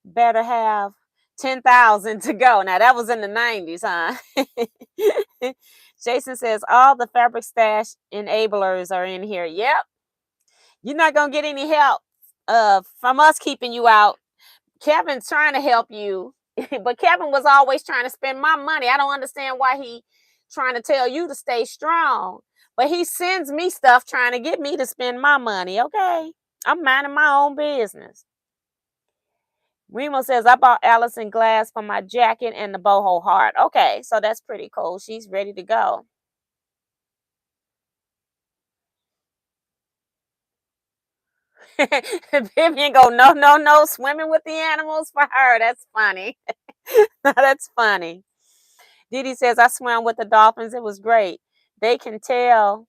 better have 10,000 to go. Now, that was in the 90s, huh? Jason says, all the fabric stash enablers are in here. Yep. You're not going to get any help from us keeping you out. Kevin's trying to help you, but Kevin was always trying to spend my money. I don't understand why he trying to tell you to stay strong, but he sends me stuff trying to get me to spend my money. Okay, I'm minding my own business. Remo says, I bought Allison Glass for my jacket and the Boho Heart. Okay, so that's pretty cool. She's ready to go. Vivian go, no, swimming with the animals for her. That's funny. That's funny. Didi says, I swam with the dolphins. It was great. They can tell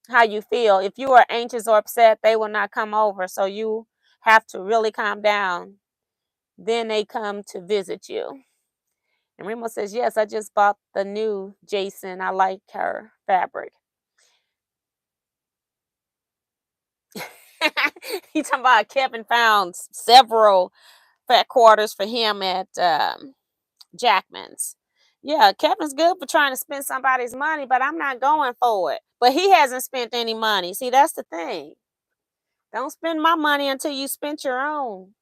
how you feel. If you are anxious or upset, they will not come over. So you have to really calm down. Then they come to visit you. And Remo says, yes, I just bought the new Jason. I like her fabric. He's talking about Kevin found several fat quarters for him at Jackman's. Yeah, Kevin's good for trying to spend somebody's money, but I'm not going for it. But he hasn't spent any money. See, that's the thing. Don't spend my money until you spent your own.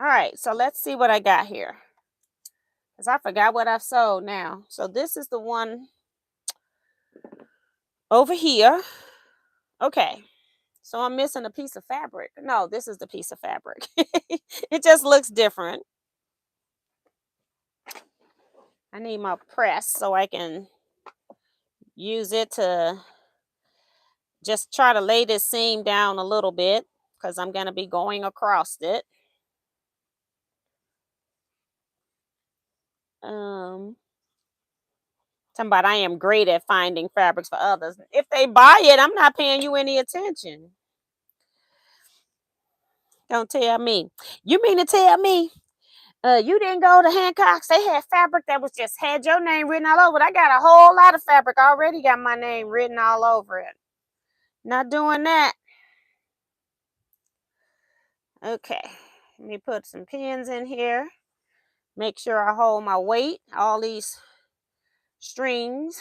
All right, so let's see what I got here. Because I forgot what I've sold now. So this is the one over here. Okay, so I'm missing a piece of fabric. No, this is the piece of fabric. It just looks different. I need my press so I can use it to just try to lay this seam down a little bit because I'm going to be going across it. Talking about I am great at finding fabrics for others. If they buy it, I'm not paying you any attention. Don't tell me. You mean to tell me you didn't go to Hancock's? They had fabric that was just had your name written all over it. I got a whole lot of fabric already got my name written all over it. Not doing that. Okay. Let me put some pins in here. Make sure I hold my weight. All these strings.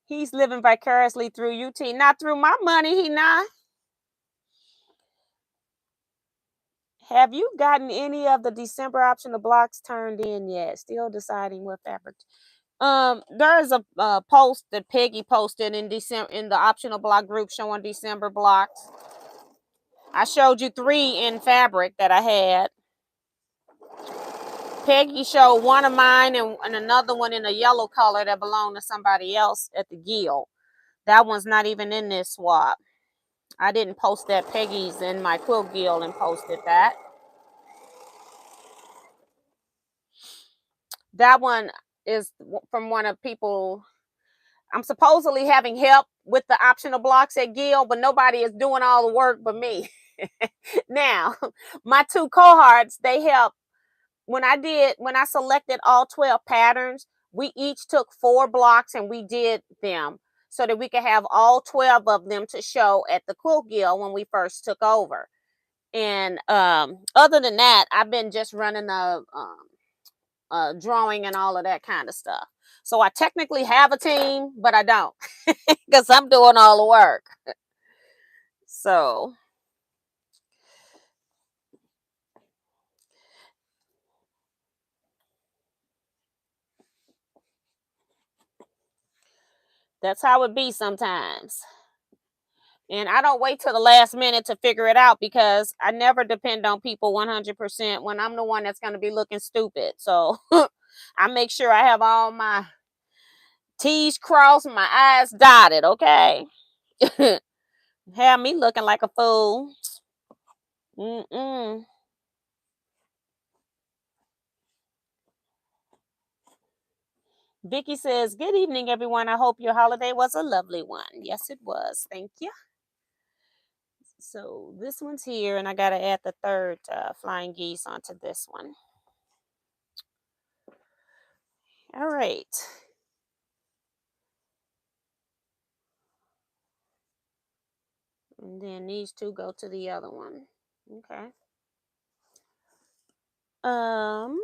He's living vicariously through you, T. Not through my money, he not. Have you gotten any of the December optional blocks turned in yet? Still deciding what fabric. There's a post that Peggy posted in December in the optional block group showing December blocks. I showed you 3 in fabric that I had. Peggy showed one of mine and another one in a yellow color that belonged to somebody else at the Guild. That one's not even in this swap. I didn't post that. Peggy's in my quilt guild and posted that. That one is from one of people. I'm supposedly having help with the optional blocks at Gill, but nobody is doing all the work but me. Now, my two cohorts, they help. When I selected all 12 patterns, we each took 4 blocks and we did them so that we could have all 12 of them to show at the Quilt Gill when we first took over. And other than that, I've been just running drawing and all of that kind of stuff. So I technically have a team, but I don't because I'm doing all the work. So that's how it be sometimes. And I don't wait till the last minute to figure it out because I never depend on people 100% when I'm the one that's going to be looking stupid. So I make sure I have all my T's crossed and my I's dotted, okay? Have me looking like a fool. Mm-mm. Vicky says, "Good evening, everyone. I hope your holiday was a lovely one." Yes, it was. Thank you. So this one's here, and I got to add the third flying geese onto this one. All right. And then these two go to the other one. Okay. Um,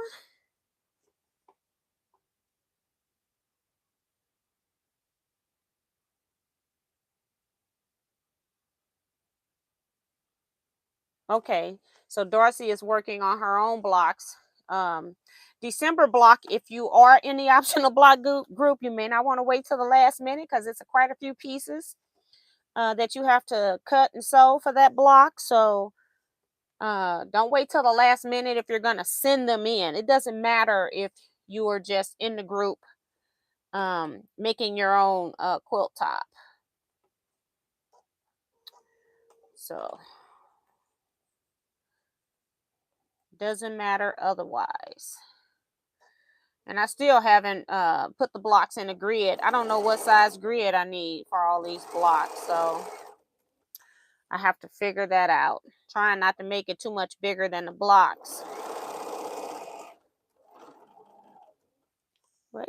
okay. So Darcy is working on her own blocks. December block, if you are in the optional block group, you may not want to wait till the last minute because it's quite a few pieces that you have to cut and sew for that block. So don't wait till the last minute if you're going to send them in. It doesn't matter if you are just in the group making your own quilt top. So doesn't matter otherwise. And I still haven't put the blocks in a grid. I don't know what size grid I need for all these blocks, so I have to figure that out. Trying not to make it too much bigger than the blocks. Right.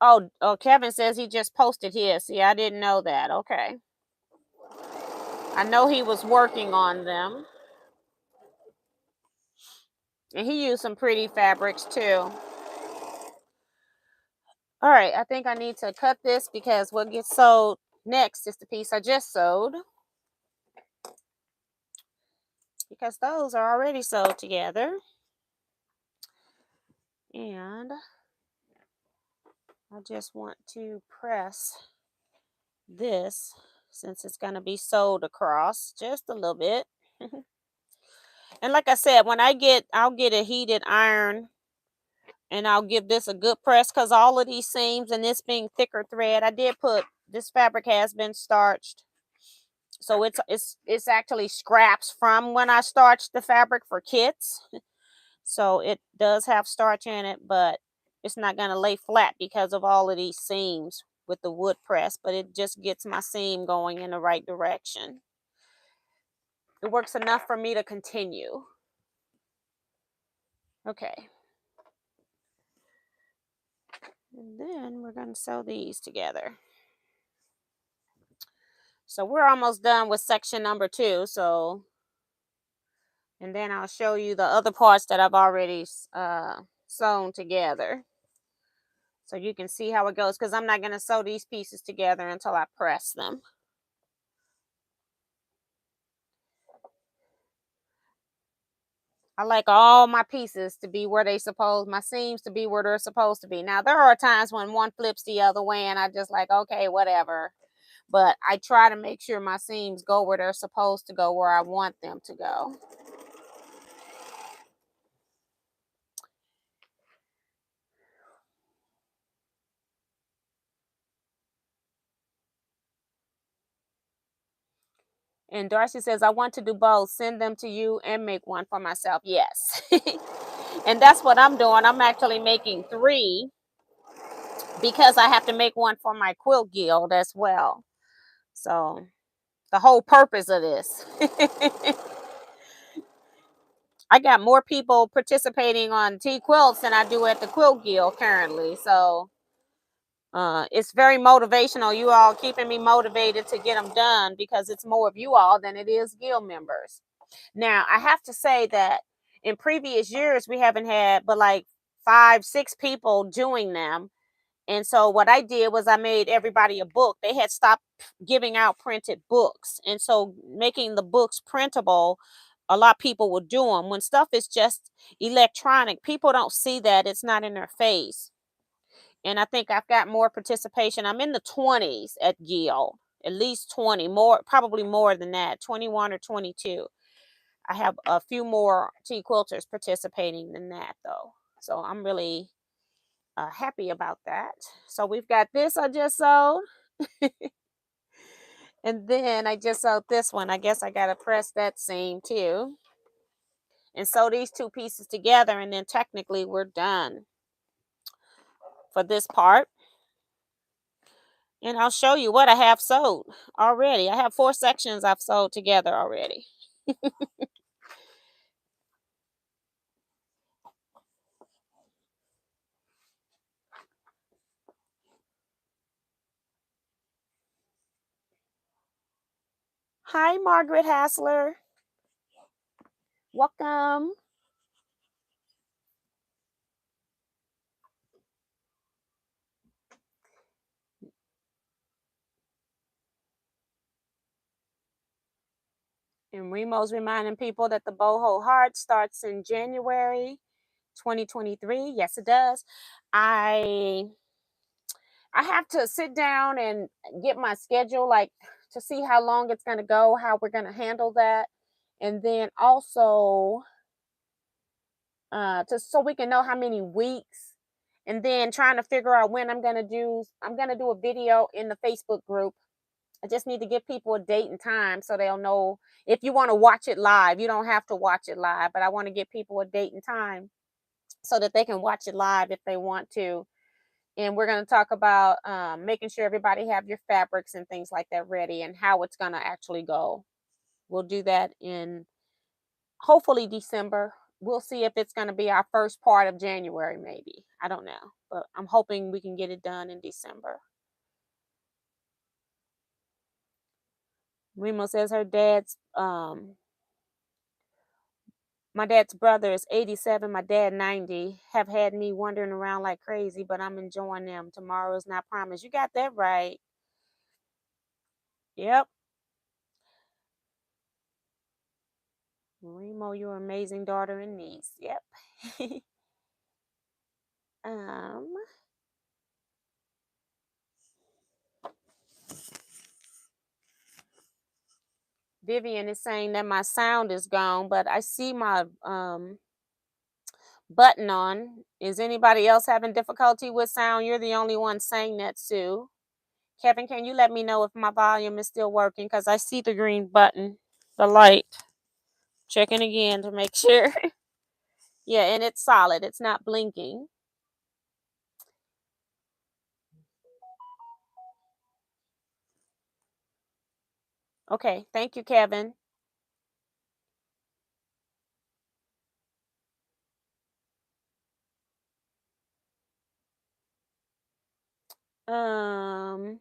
Oh, Kevin says he just posted his. See, I didn't know that. Okay. I know he was working on them. And he used some pretty fabrics too. All right, I think I need to cut this because what gets sewed next is the piece I just sewed. Because those are already sewed together. And I just want to press this since it's going to be sewed across just a little bit. And like I said, I'll get a heated iron and I'll give this a good press because all of these seams and this being thicker thread, this fabric has been starched. So it's actually scraps from when I starched the fabric for kits. So it does have starch in it, but it's not going to lay flat because of all of these seams with the wood press, but it just gets my seam going in the right direction. It works enough for me to continue. Okay. And then we're going to sew these together. So we're almost done with section number 2. And then I'll show you the other parts that I've already sewn together. So you can see how it goes because I'm not going to sew these pieces together until I press them. I like all my pieces to be where my seams to be where they're supposed to be. Now, there are times when one flips the other way and I just like, okay, whatever. But I try to make sure my seams go where they're supposed to go, where I want them to go. And Darcy says, I want to do both. Send them to you and make one for myself. Yes. And that's what I'm doing. I'm actually making 3 because I have to make one for my quilt guild as well. So the whole purpose of this. I got more people participating on Teaquilts than I do at the Quilt Guild currently. So it's very motivational. You all keeping me motivated to get them done because it's more of you all than it is guild members. Now, I have to say that in previous years, we haven't had but like 5, 6 people doing them. And so what I did was I made everybody a book. They had stopped giving out printed books. And so making the books printable, a lot of people will do them. When stuff is just electronic, people don't see that. It's not in their face. And I think I've got more participation. I'm in the 20s at Guild, at least 20, more, probably more than that, 21 or 22. I have a few more tea quilters participating than that, though. So I'm really happy about that. So we've got this I just sewed. And then I just sewed this one. I guess I got to press that seam too. And sew these 2 pieces together. And then technically we're done for this part. And I'll show you what I have sewed already. I have 4 sections I've sewed together already. Hi, Margaret Hassler. Welcome. And Remo's reminding people that the Boho Heart starts in January 2023. Yes, it does. I have to sit down and get my schedule, like to see how long it's going to go, how we're going to handle that, and then also to so we can know how many weeks, and then trying to figure out when I'm going to do. I'm going to do a video in the Facebook group. I just need to give people a date and time so they'll know. If you want to watch it live, you don't have to watch it live, but I want to give people a date and time so that they can watch it live if they want to. And we're going to talk about making sure everybody have your fabrics and things like that ready and how it's going to actually go. We'll do that in hopefully December. We'll see if it's going to be our first part of January, maybe. I don't know, but I'm hoping we can get it done in December. Remo says her dad's my dad's brother is 87, my dad 90, have had me wandering around like crazy, but I'm enjoying them. Tomorrow is not promised. You got that right. Yep. Remo, your amazing daughter and niece. Yep. um Vivian is saying that my sound is gone, but I see my button on. Is anybody else having difficulty with sound? You're the only one saying that, Sue. Kevin, can you let me know if my volume is still working? Because I see the green button, the light. Checking again to make sure. Yeah, and it's solid. It's not blinking. Okay, thank you, Kevin. Um,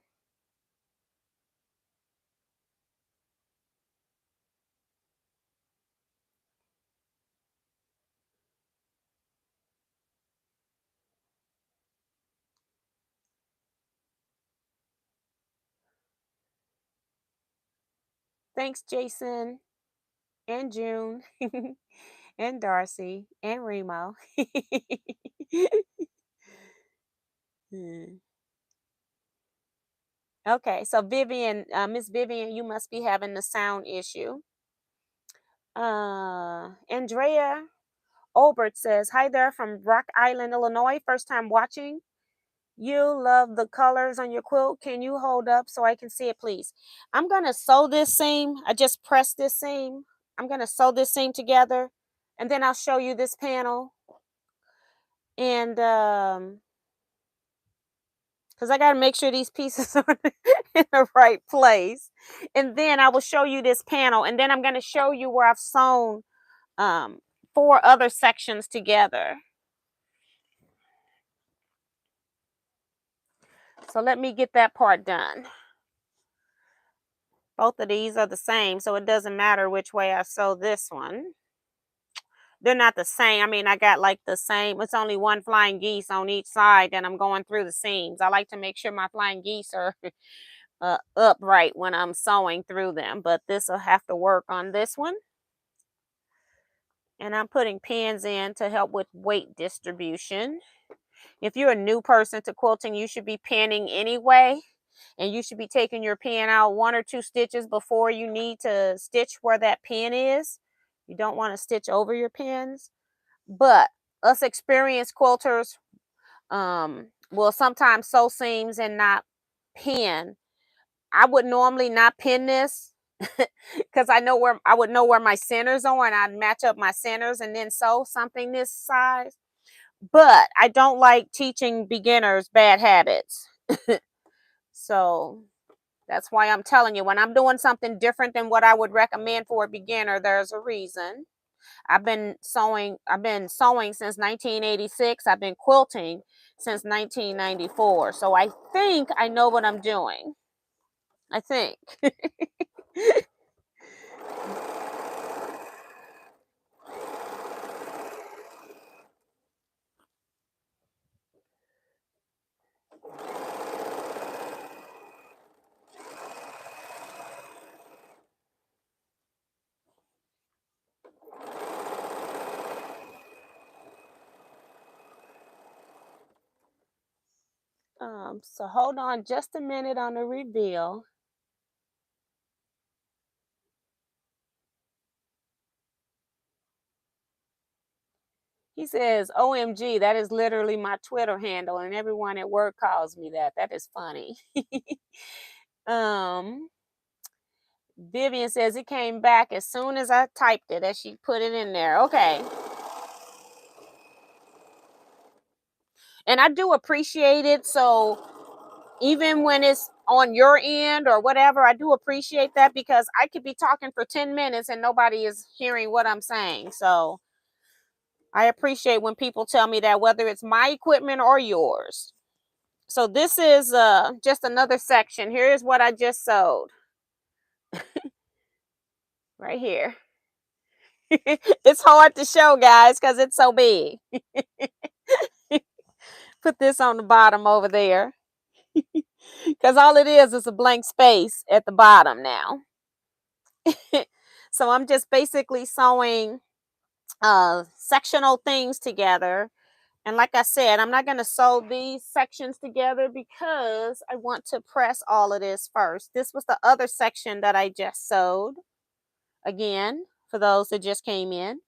Thanks, Jason and June and Darcy and Remo. Hmm. Okay, so Vivian, Miss Vivian, you must be having the sound issue. Andrea Obert says, "Hi there from Rock Island, Illinois. First time watching. You love the colors on your quilt. Can you hold up so I can see it, please? I'm going to sew this seam. I just pressed this seam. I'm going to sew this seam together, and then I'll show you this panel. And because I got to make sure these pieces are in the right place. And then I will show you this panel, and then I'm going to show you where I've sewn um, 4 other sections together. So let me get that part done. Both of these are the same, so it doesn't matter which way I sew this one. They're not the same. I mean, I got like the same. It's only one flying geese on each side, and I'm going through the seams. I like to make sure my flying geese are upright when I'm sewing through them, but this will have to work on this one. And I'm putting pins in to help with weight distribution. If you're a new person to quilting, you should be pinning anyway. And you should be taking your pin out 1 or 2 stitches before you need to stitch where that pin is. You don't want to stitch over your pins. But us experienced quilters will sometimes sew seams and not pin. I would normally not pin this because I would know where my centers are, and I'd match up my centers and then sew something this size. But I don't like teaching beginners bad habits. So that's why I'm telling you, when I'm doing something different than what I would recommend for a beginner, there's a reason. I've been sewing since 1986. I've been quilting since 1994. So I think I know what I'm doing. I think. So hold on just a minute on the reveal. He says, OMG, that is literally my Twitter handle, and everyone at work calls me that. That is funny. um, Vivian says it came back as soon as I typed it, as she put it in there. Okay. And I do appreciate it. So even when it's on your end or whatever, I do appreciate that, because I could be talking for 10 minutes and nobody is hearing what I'm saying. So I appreciate when people tell me that, whether it's my equipment or yours. So this is just another section. Here's what I just sewed right here. It's hard to show, guys, because it's so big. Put this on the bottom over there, because all it is a blank space at the bottom now. So I'm just basically sewing sectional things together. And like I said, I'm not going to sew these sections together because I want to press all of this first. This was the other section that I just sewed. Again, for those that just came in.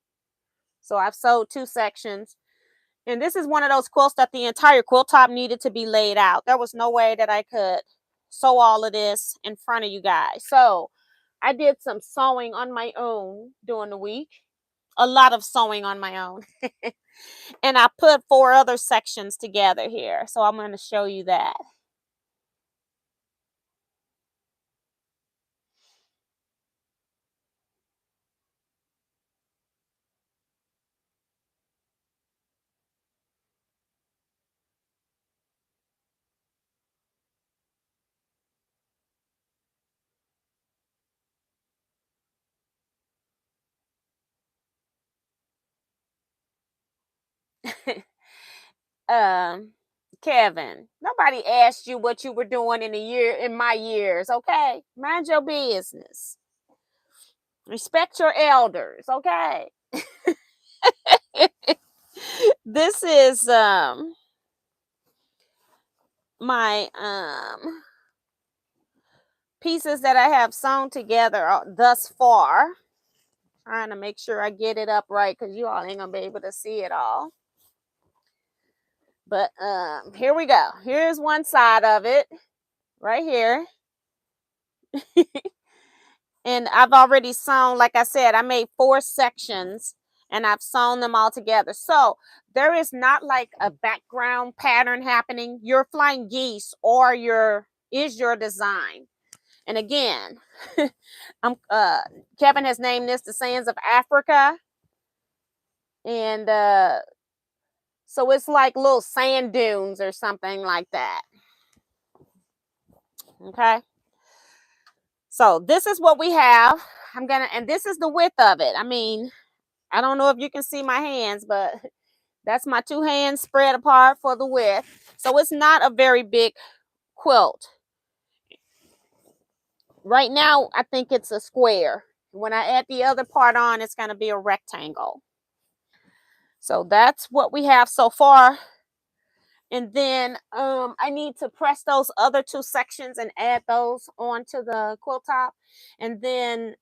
So I've sewed 2 sections. And this is one of those quilts that the entire quilt top needed to be laid out. There was no way that I could sew all of this in front of you guys. So I did some sewing on my own during the week. A lot of sewing on my own. And I put 4 other sections together here. So I'm going to show you that. um Kevin, nobody asked you what you were doing in my years, okay? Mind your business. Respect your elders, okay? This is my pieces that I have sewn together thus far. Trying to make sure I get it up right, because you all ain't gonna be able to see it all. But here we go. Here's one side of it right here. And I've already sewn, like I said, I made 4 sections and I've sewn them all together. So there is not like a background pattern happening. Your flying geese or your design. And again, I'm Kevin has named this the Sands of Africa. And so it's like little sand dunes or something like that. Okay. So this is what we have. And this is the width of it. I mean, I don't know if you can see my hands, but that's my 2 hands spread apart for the width. So it's not a very big quilt. Right now, I think it's a square. When I add the other part on, it's going to be a rectangle. So that's what we have so far. And then I need to press those other 2 sections and add those onto the quilt top. And then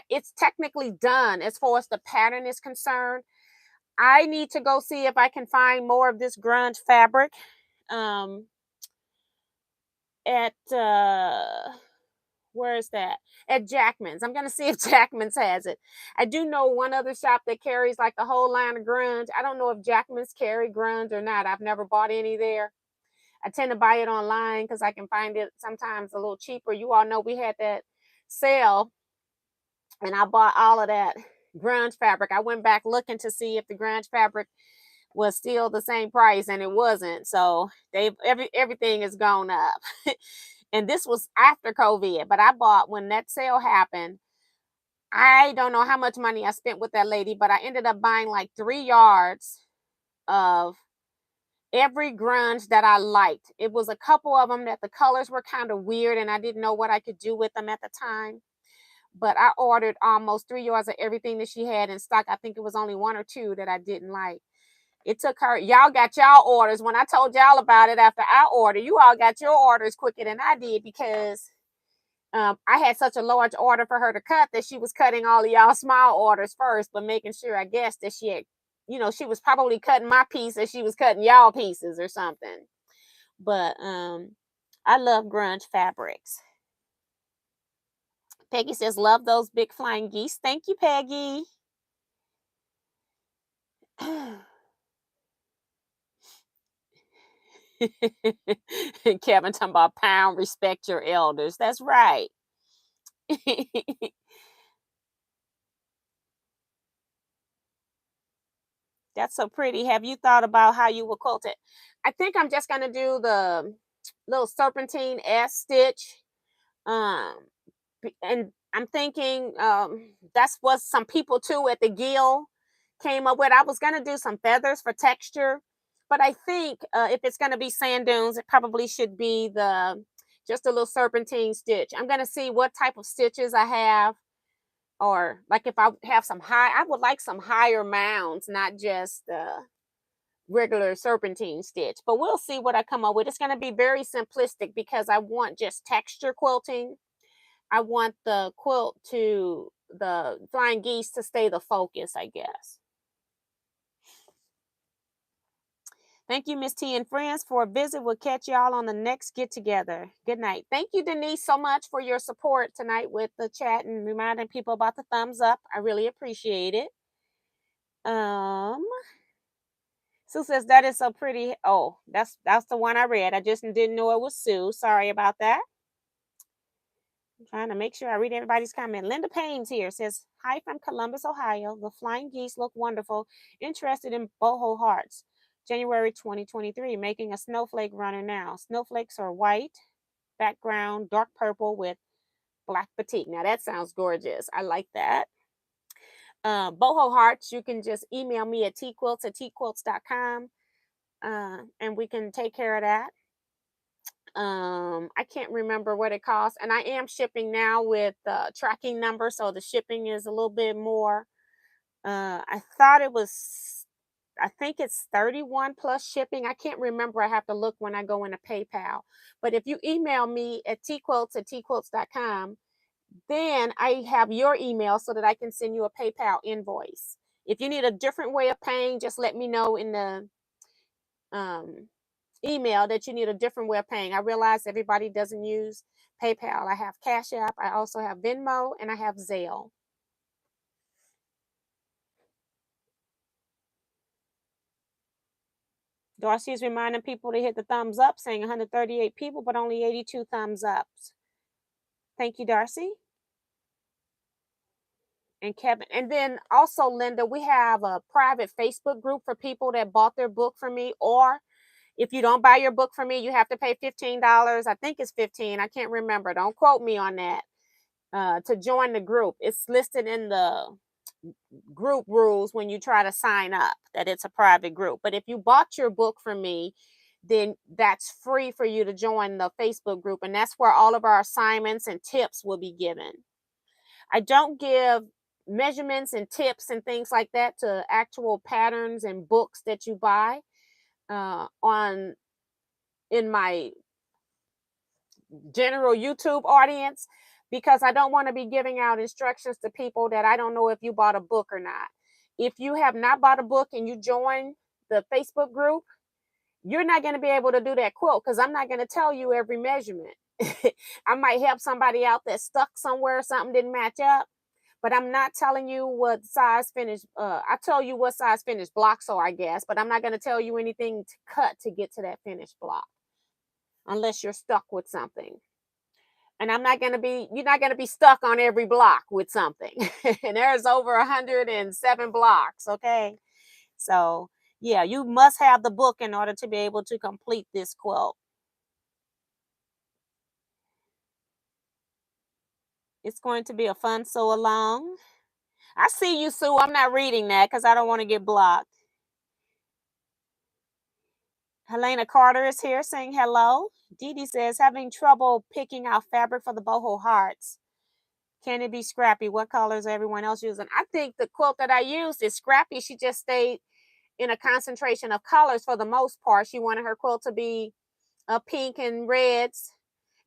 it's technically done as far as the pattern is concerned. I need to go see if I can find more of this grunge fabric at where is that? At Jackman's. I'm gonna see if Jackman's has it. I do know one other shop that carries like the whole line of grunge. I don't know if Jackman's carry grunge or not. I've never bought any there. I tend to buy it online because I can find it sometimes a little cheaper. You all know we had that sale and I bought all of that grunge fabric. I went back looking to see if the grunge fabric was still the same price and it wasn't. So everything has gone up. And this was after COVID, but I bought when that sale happened. I don't know how much money I spent with that lady, but I ended up buying like 3 yards of every grunge that I liked. It was a couple of them that the colors were kind of weird and I didn't know what I could do with them at the time. But I ordered almost 3 yards of everything that she had in stock. I think it was only 1 or 2 that I didn't like. It took her, y'all got y'all orders. When I told y'all about it after I ordered, you all got your orders quicker than I did because I had such a large order for her to cut that she was cutting all of y'all small orders first, but making sure, I guess, that she had, she was probably cutting my piece as she was cutting y'all pieces or something. But I love grunge fabrics. Peggy says, love those big flying geese. Thank you, Peggy. Kevin talking about pound, respect your elders. That's right. That's so pretty. Have you thought about how you will quilt it? I think I'm just gonna do the little serpentine S stitch. Um, and I'm thinking that's what some people too at the Gill came up with. I was gonna do some feathers for texture, but I think if it's gonna be sand dunes, it probably should be the just a little serpentine stitch. I'm gonna see what type of stitches I have, or like if I have some I would like some higher mounds, not just regular serpentine stitch. But we'll see what I come up with. It's gonna be very simplistic because I want just texture quilting. I want the flying geese to stay the focus, I guess. Thank you, Miss T and friends, for a visit. We'll catch y'all on the next get together. Good night. Thank you, Denise, so much for your support tonight with the chat and reminding people about the thumbs up. I really appreciate it. Sue says that is so pretty. Oh, that's the one I read. I just didn't know it was Sue. Sorry about that. I'm trying to make sure I read everybody's comment. Linda Paynes here says, hi from Columbus, Ohio. The flying geese look wonderful. Interested in Boho Hearts. January 2023, making a snowflake runner now. Snowflakes are white, background, dark purple with black batik. Now that sounds gorgeous. I like that. Boho Hearts, you can just email me at teaquilts@teaquilts.com and we can take care of that. I can't remember what it costs, and I am shipping now with tracking number, so the shipping is a little bit more. I thought it was, I think it's 31 plus shipping. I can't remember. I have to look when I go into PayPal. But if you email me at teaquilts@teaquilts.com, then I have your email so that I can send you a PayPal invoice. If you need a different way of paying, just let me know in the email that you need a different way of paying. I realize everybody doesn't use PayPal. I have CashApp. I also have Venmo, and I have Zelle. Darcy is reminding people to hit the thumbs up, saying 138 people, but only 82 thumbs ups. Thank you, Darcy. And Kevin. And then also, Linda, we have a private Facebook group for people that bought their book from me. Or if you don't buy your book from me, you have to pay $15. I think it's 15. I can't remember. Don't quote me on that. To join the group. It's listed in the group rules when you try to sign up that it's a private group. But if you bought your book from me, then that's free for you to join the Facebook group. And that's where all of our assignments and tips will be given. I don't give measurements and tips and things like that to actual patterns and books that you buy on in my general YouTube audience, because I don't want to be giving out instructions to people that I don't know if you bought a book or not. If you have not bought a book and you join the Facebook group, you're not going to be able to do that quilt, because I'm not going to tell you every measurement. I might help somebody out that's stuck somewhere, something didn't match up, but I'm not telling you what size finished. I tell you what size finished blocks are, I guess, but I'm not going to tell you anything to cut to get to that finished block unless you're stuck with something. And you're not going to be stuck on every block with something. And there's over 107 blocks. Okay. So yeah, you must have the book in order to be able to complete this quilt. It's going to be a fun sew along. I see you, Sue. I'm not reading that because I don't want to get blocked. Helena Carter is here saying hello. Dee Dee says, having trouble picking out fabric for the boho hearts. Can it be scrappy? What colors everyone else using? I think the quilt that I used is scrappy. She just stayed in a concentration of colors for the most part. She wanted her quilt to be pink and reds.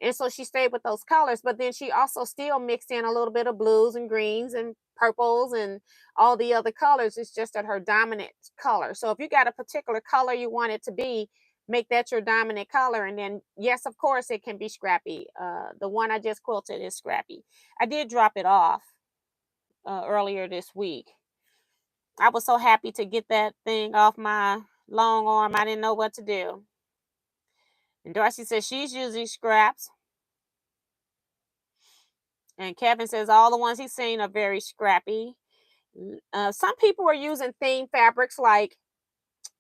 And so she stayed with those colors, but then she also still mixed in a little bit of blues and greens and purples and all the other colors. It's just that her dominant color. So if you got a particular color you want it to be, make that your dominant color. And then, yes, of course, it can be scrappy. The one I just quilted is scrappy. I did drop it off earlier this week. I was so happy to get that thing off my long arm. I didn't know what to do. And Darcy says she's using scraps. And Kevin says all the ones he's seen are very scrappy. Some people are using theme fabrics, like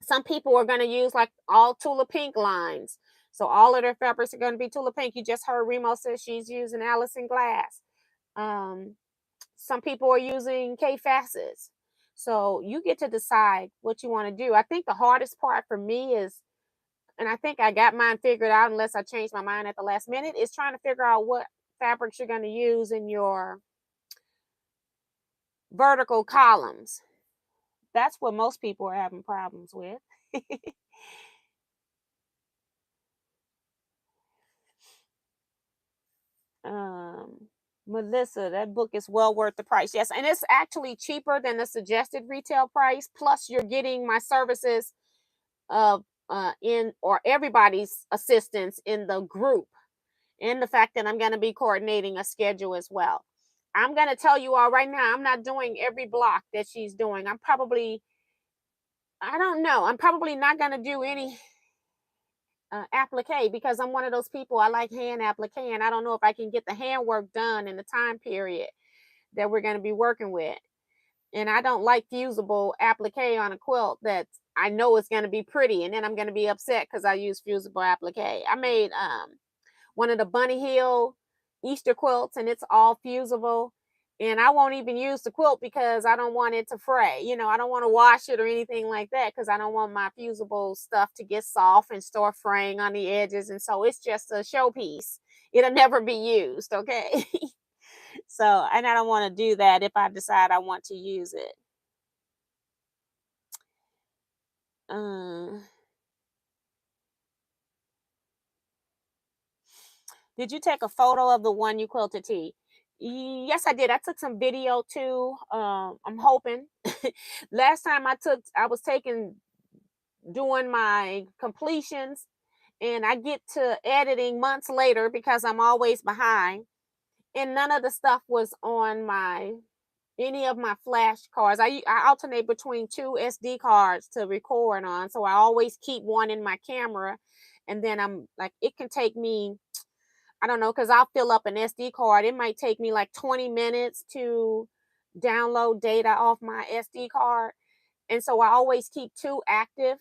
some people are going to use like all Tula Pink lines. So all of their fabrics are going to be Tula Pink. You just heard Remo says she's using Allison Glass. Some people are using K facets. So you get to decide what you want to do. I think the hardest part for me is, and I think I got mine figured out unless I changed my mind at the last minute, is trying to figure out what fabrics you're going to use in your vertical columns. That's what most people are having problems with. Melissa, that book is well worth the price. Yes, and it's actually cheaper than the suggested retail price. Plus, you're getting my services of in or everybody's assistance in the group, and the fact that I'm going to be coordinating a schedule as well. I'm going to tell you all right now, I'm not doing every block that she's doing. I don't know. I'm probably not going to do any applique, because I'm one of those people, I like hand applique, and I don't know if I can get the handwork done in the time period that we're going to be working with. And I don't like fusible applique on a quilt that I know it's going to be pretty, and then I'm going to be upset because I use fusible applique. I made one of the bunny hill Easter quilts, and it's all fusible. And I won't even use the quilt because I don't want it to fray. I don't want to wash it or anything like that, because I don't want my fusible stuff to get soft and start fraying on the edges. And so it's just a showpiece. It'll never be used, okay? So, and I don't want to do that if I decide I want to use it. Did you take a photo of the one you quilted, T? Yes, I did. I took some video too. I'm hoping. Last time I was taking doing my completions, and I get to editing months later because I'm always behind, and none of the stuff was on my any of my flash cards. I alternate between two SD cards to record on, so I always keep one in my camera, and then I'm like, it can take me, I don't know, because I'll fill up an SD card. It might take me like 20 minutes to download data off my SD card. And so I always keep two active.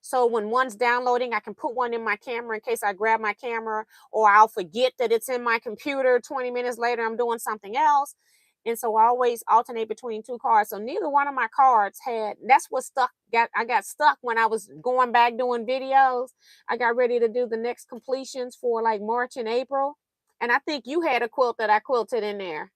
So when one's downloading, I can put one in my camera in case I grab my camera, or I'll forget that it's in my computer 20 minutes later, I'm doing something else. And so I always alternate between two cards. So neither one of my cards had, that's what I got stuck when I was going back doing videos. I got ready to do the next completions for like March and April. And I think you had a quilt that I quilted in there,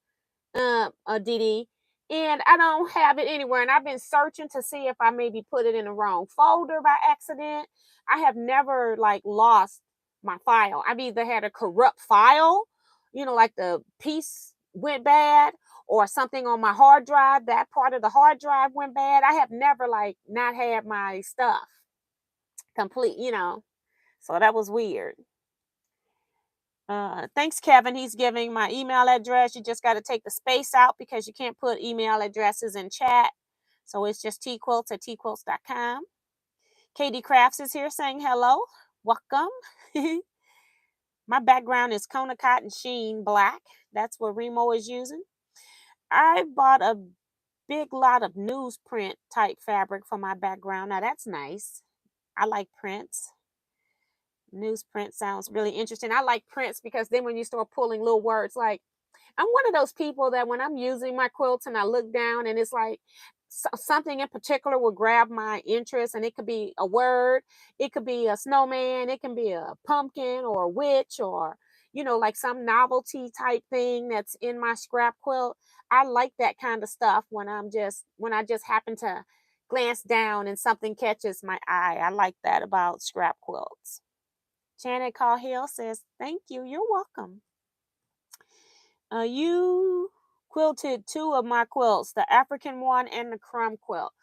DD, and I don't have it anywhere. And I've been searching to see if I maybe put it in the wrong folder by accident. I have never like lost my file. I've either had a corrupt file, like the piece went bad, or something on my hard drive, that part of the hard drive went bad. I have never like not had my stuff complete, So that was weird. Thanks, Kevin. He's giving my email address. You just got to take the space out because you can't put email addresses in chat. So it's just Teaquilts at teaquilts.com. Katie Crafts is here saying hello. Welcome. My background is Kona Cotton Sheen Black. That's what Remo is using. I bought a big lot of newsprint type fabric for my background. Now that's nice. I like prints. Newsprint sounds really interesting. I like prints because then when you start pulling little words, like, I'm one of those people that when I'm using my quilts and I look down and it's like something in particular will grab my interest, and it could be a word, it could be a snowman, it can be a pumpkin or a witch, or like some novelty type thing that's in my scrap quilt. I like that kind of stuff when I just happen to glance down and something catches my eye. I like that about scrap quilts. Janet Cahill says, "Thank you. You're welcome." You quilted two of my quilts, the African one and the crumb quilt.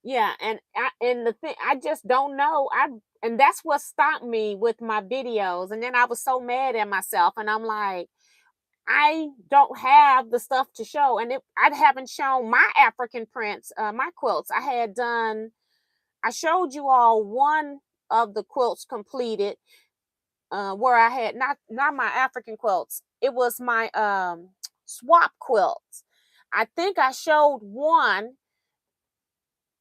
Yeah, and the thing, I just don't know. And that's what stopped me with my videos. And then I was so mad at myself, and I'm like, I don't have the stuff to show. And I haven't shown my African prints, my quilts. I showed you all one of the quilts completed, where I had not my African quilts. It was my swap quilts. I think I showed one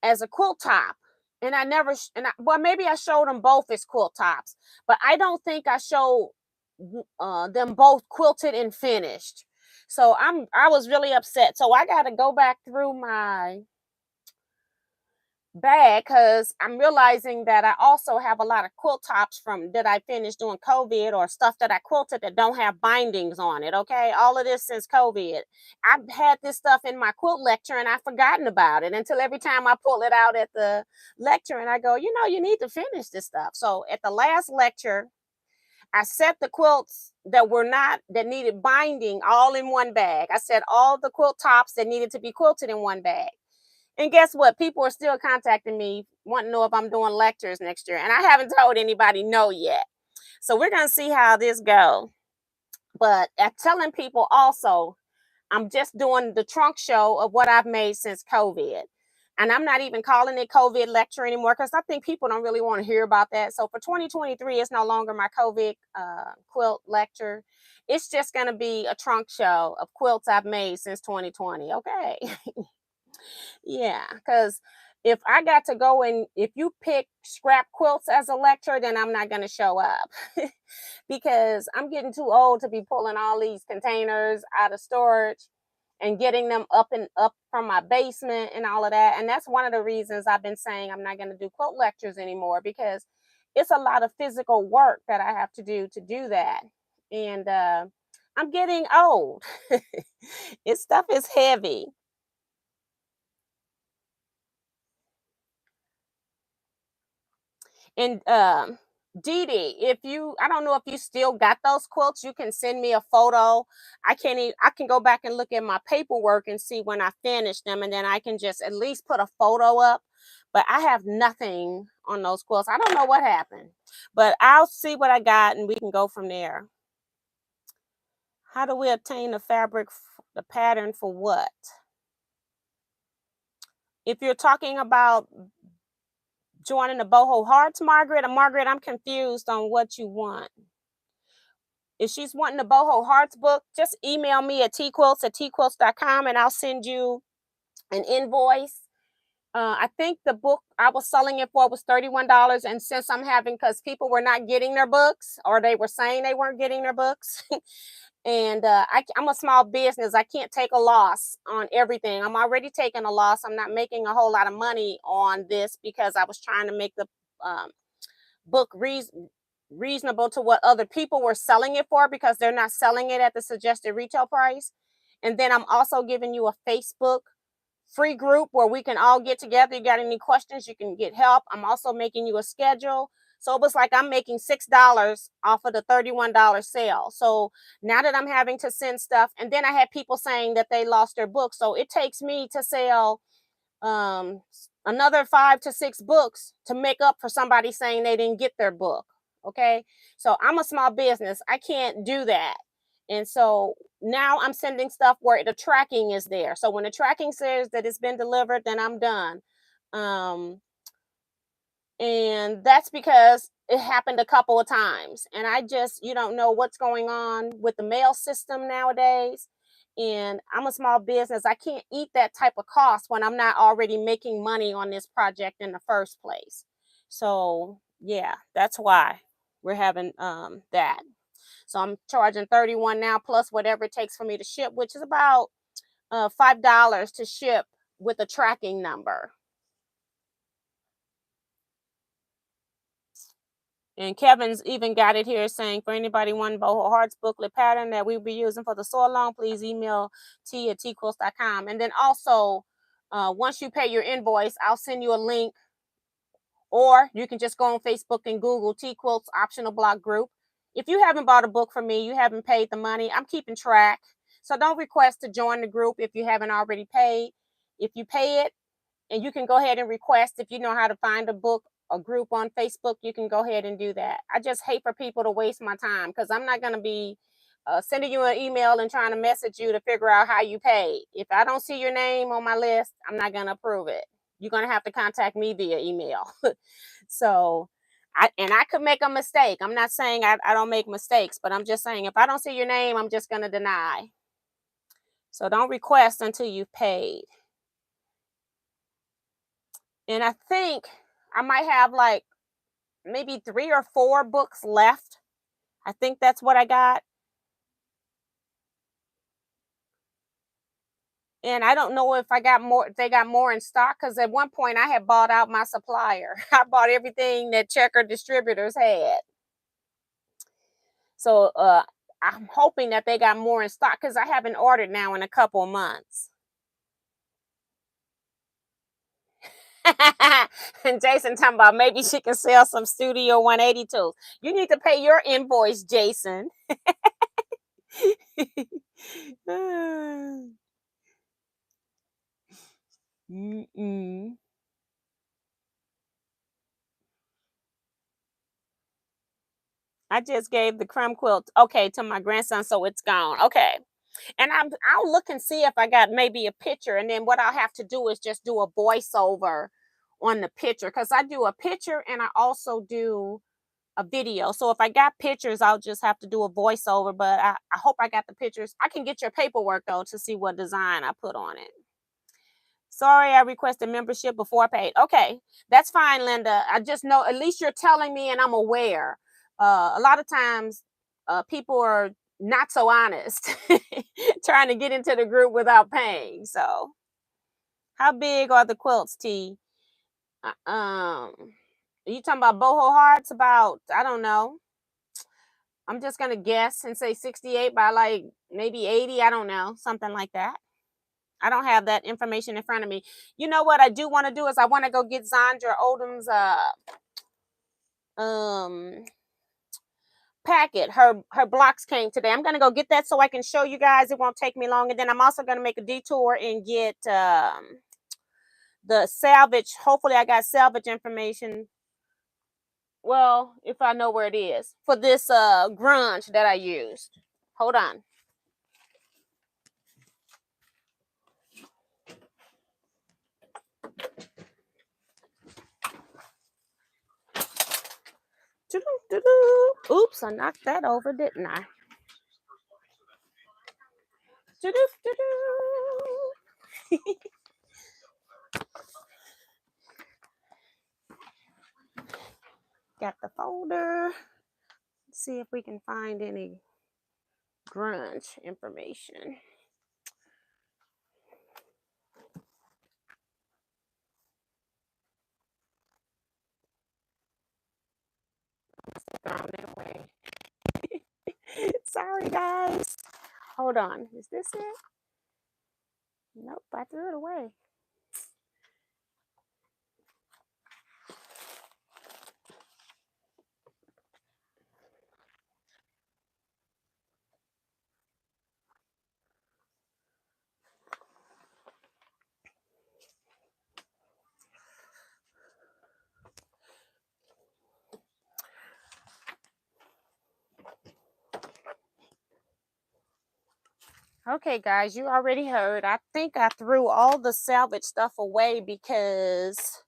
as a quilt top, and I never well, maybe I showed them both as quilt tops, but I don't think I showed them both quilted and finished. So I was really upset. So I got to go back through my bag because I'm realizing that I also have a lot of quilt tops from that I finished during COVID, or stuff that I quilted that don't have bindings on it. Okay, all of this since COVID. I've had this stuff in my quilt lecture and I've forgotten about it until every time I pull it out at the lecture and I go, you need to finish this stuff. So at the last lecture, I set the quilts that needed binding all in one bag. I set all the quilt tops that needed to be quilted in one bag. And guess what? People are still contacting me wanting to know if I'm doing lectures next year. And I haven't told anybody no yet. So we're going to see how this goes. But at telling people also, I'm just doing the trunk show of what I've made since COVID. And I'm not even calling it COVID lecture anymore because I think people don't really want to hear about that. So for 2023, it's no longer my COVID quilt lecture. It's just going to be a trunk show of quilts I've made since 2020. Okay. Yeah, because if I got to go and if you pick scrap quilts as a lecture, then I'm not going to show up because I'm getting too old to be pulling all these containers out of storage and getting them up and up from my basement and all of that. And that's one of the reasons I've been saying I'm not going to do quilt lectures anymore, because it's a lot of physical work that I have to do that. And I'm getting old. This stuff is heavy. And Dee Dee, I don't know if you still got those quilts, you can send me a photo. I can go back and look at my paperwork and see when I finished them, and then I can just at least put a photo up. But I have nothing on those quilts. I don't know what happened, but I'll see what I got and we can go from there. How do we obtain the fabric, the pattern for what? If you're talking about joining the Boho Hearts, Margaret, I'm confused on what you want. If she's wanting the Boho Hearts book, just email me at teaquilts@teaquilts.com and I'll send you an invoice. I think the book I was selling it for was $31. And since I'm having, because people were not getting their books or they were saying they weren't getting their books, and I'm a small business. I can't take a loss on everything. I'm already taking a loss. I'm not making a whole lot of money on this because I was trying to make the um, book reasonable to what other people were selling it for, because they're not selling it at the suggested retail price. And then I'm also giving you a Facebook free group where we can all get together. You got any questions, you can get help. I'm also making you a schedule. So it was like I'm making $6 off of the $31 sale. So now that I'm having to send stuff, and then I had people saying that they lost their book. So it takes me to sell another 5 to 6 books to make up for somebody saying they didn't get their book. Okay. So I'm a small business. I can't do that. And so now I'm sending stuff where the tracking is there. So when the tracking says that it's been delivered, then I'm done. And that's because it happened a couple of times. And you don't know what's going on with the mail system nowadays. And I'm a small business. I can't eat that type of cost when I'm not already making money on this project in the first place. So yeah, that's why we're having that. So I'm charging 31 now plus whatever it takes for me to ship, which is about $5 to ship with a tracking number. And Kevin's even got it here saying, for anybody wanting Boho Hearts booklet pattern that we'll be using for the sew along, please email t@teaquilts.com. And then also, once you pay your invoice, I'll send you a link, or you can just go on Facebook and Google Teaquilts optional block group. If you haven't bought a book from me, you haven't paid the money, I'm keeping track. So don't request to join the group if you haven't already paid. If you pay it, and you can go ahead and request, if you know how to find a book, a group on Facebook, you can go ahead and do that. I just hate for people to waste my time, because I'm not going to be sending you an email and trying to message you to figure out how you paid. If I don't see your name on my list, I'm not going to approve it. You're going to have to contact me via email. So I could make a mistake. I'm not saying I don't make mistakes, but I'm just saying if I don't see your name, I'm just going to deny. So don't request until you've paid. And I think I might have like maybe 3 or 4 books left. I think that's what I got. And I don't know if I got more, if they got more in stock, because at one point I had bought out my supplier. I bought everything that Checker Distributors had. So I'm hoping that they got more in stock, because I haven't ordered now in a couple of months. And Jason talking about maybe she can sell some Studio 182. You need to pay your invoice, Jason. Mm-mm. I just gave the crumb quilt, okay, to my grandson, so it's gone. Okay. And I'll look and see if I got maybe a picture. And then what I'll have to do is just do a voiceover on the picture, because I do a picture and I also do a video. So if I got pictures, I'll just have to do a voiceover. But I hope I got the pictures. I can get your paperwork though to see what design I put on it. Sorry, I requested membership before I paid. Okay, that's fine, Linda. I just know, at least you're telling me and I'm aware. A lot of times people are not so honest trying to get into the group without paying. So how big are the quilts, T? Are you talking about Boho Hearts? About, I don't know. I'm just going to guess and say 68 by like maybe 80. I don't know. Something like that. I don't have that information in front of me. You know what I do want to do is I want to go get Zandra Odom's um packet. Her blocks came today. I'm gonna go get that so I can show you guys. It won't take me long. And then I'm also gonna make a detour and get the salvage. Hopefully I got salvage information. Well, if I know where it is for this grunge that I used. Hold on. Oops, I knocked that over, didn't I? Got the folder. Let's see if we can find any grunge information. Thrown it away. Sorry, guys. Hold on. Is this it? Nope, I threw it away. Okay, guys, you already heard. I think I threw all the salvage stuff away because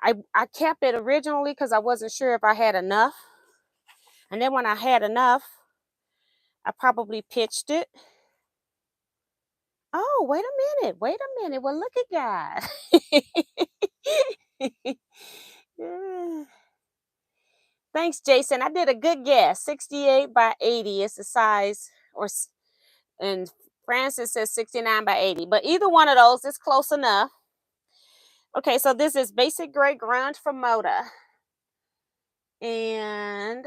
I kept it originally because I wasn't sure if I had enough. And then when I had enough, I probably pitched it. Oh, wait a minute. Wait a minute. Well, look at God. Yeah. Thanks, Jason. I did a good guess. 68 by 80 is the size, and Francis says 69 by 80. But either one of those is close enough. Okay, so this is Basic Gray Grunge from Moda. And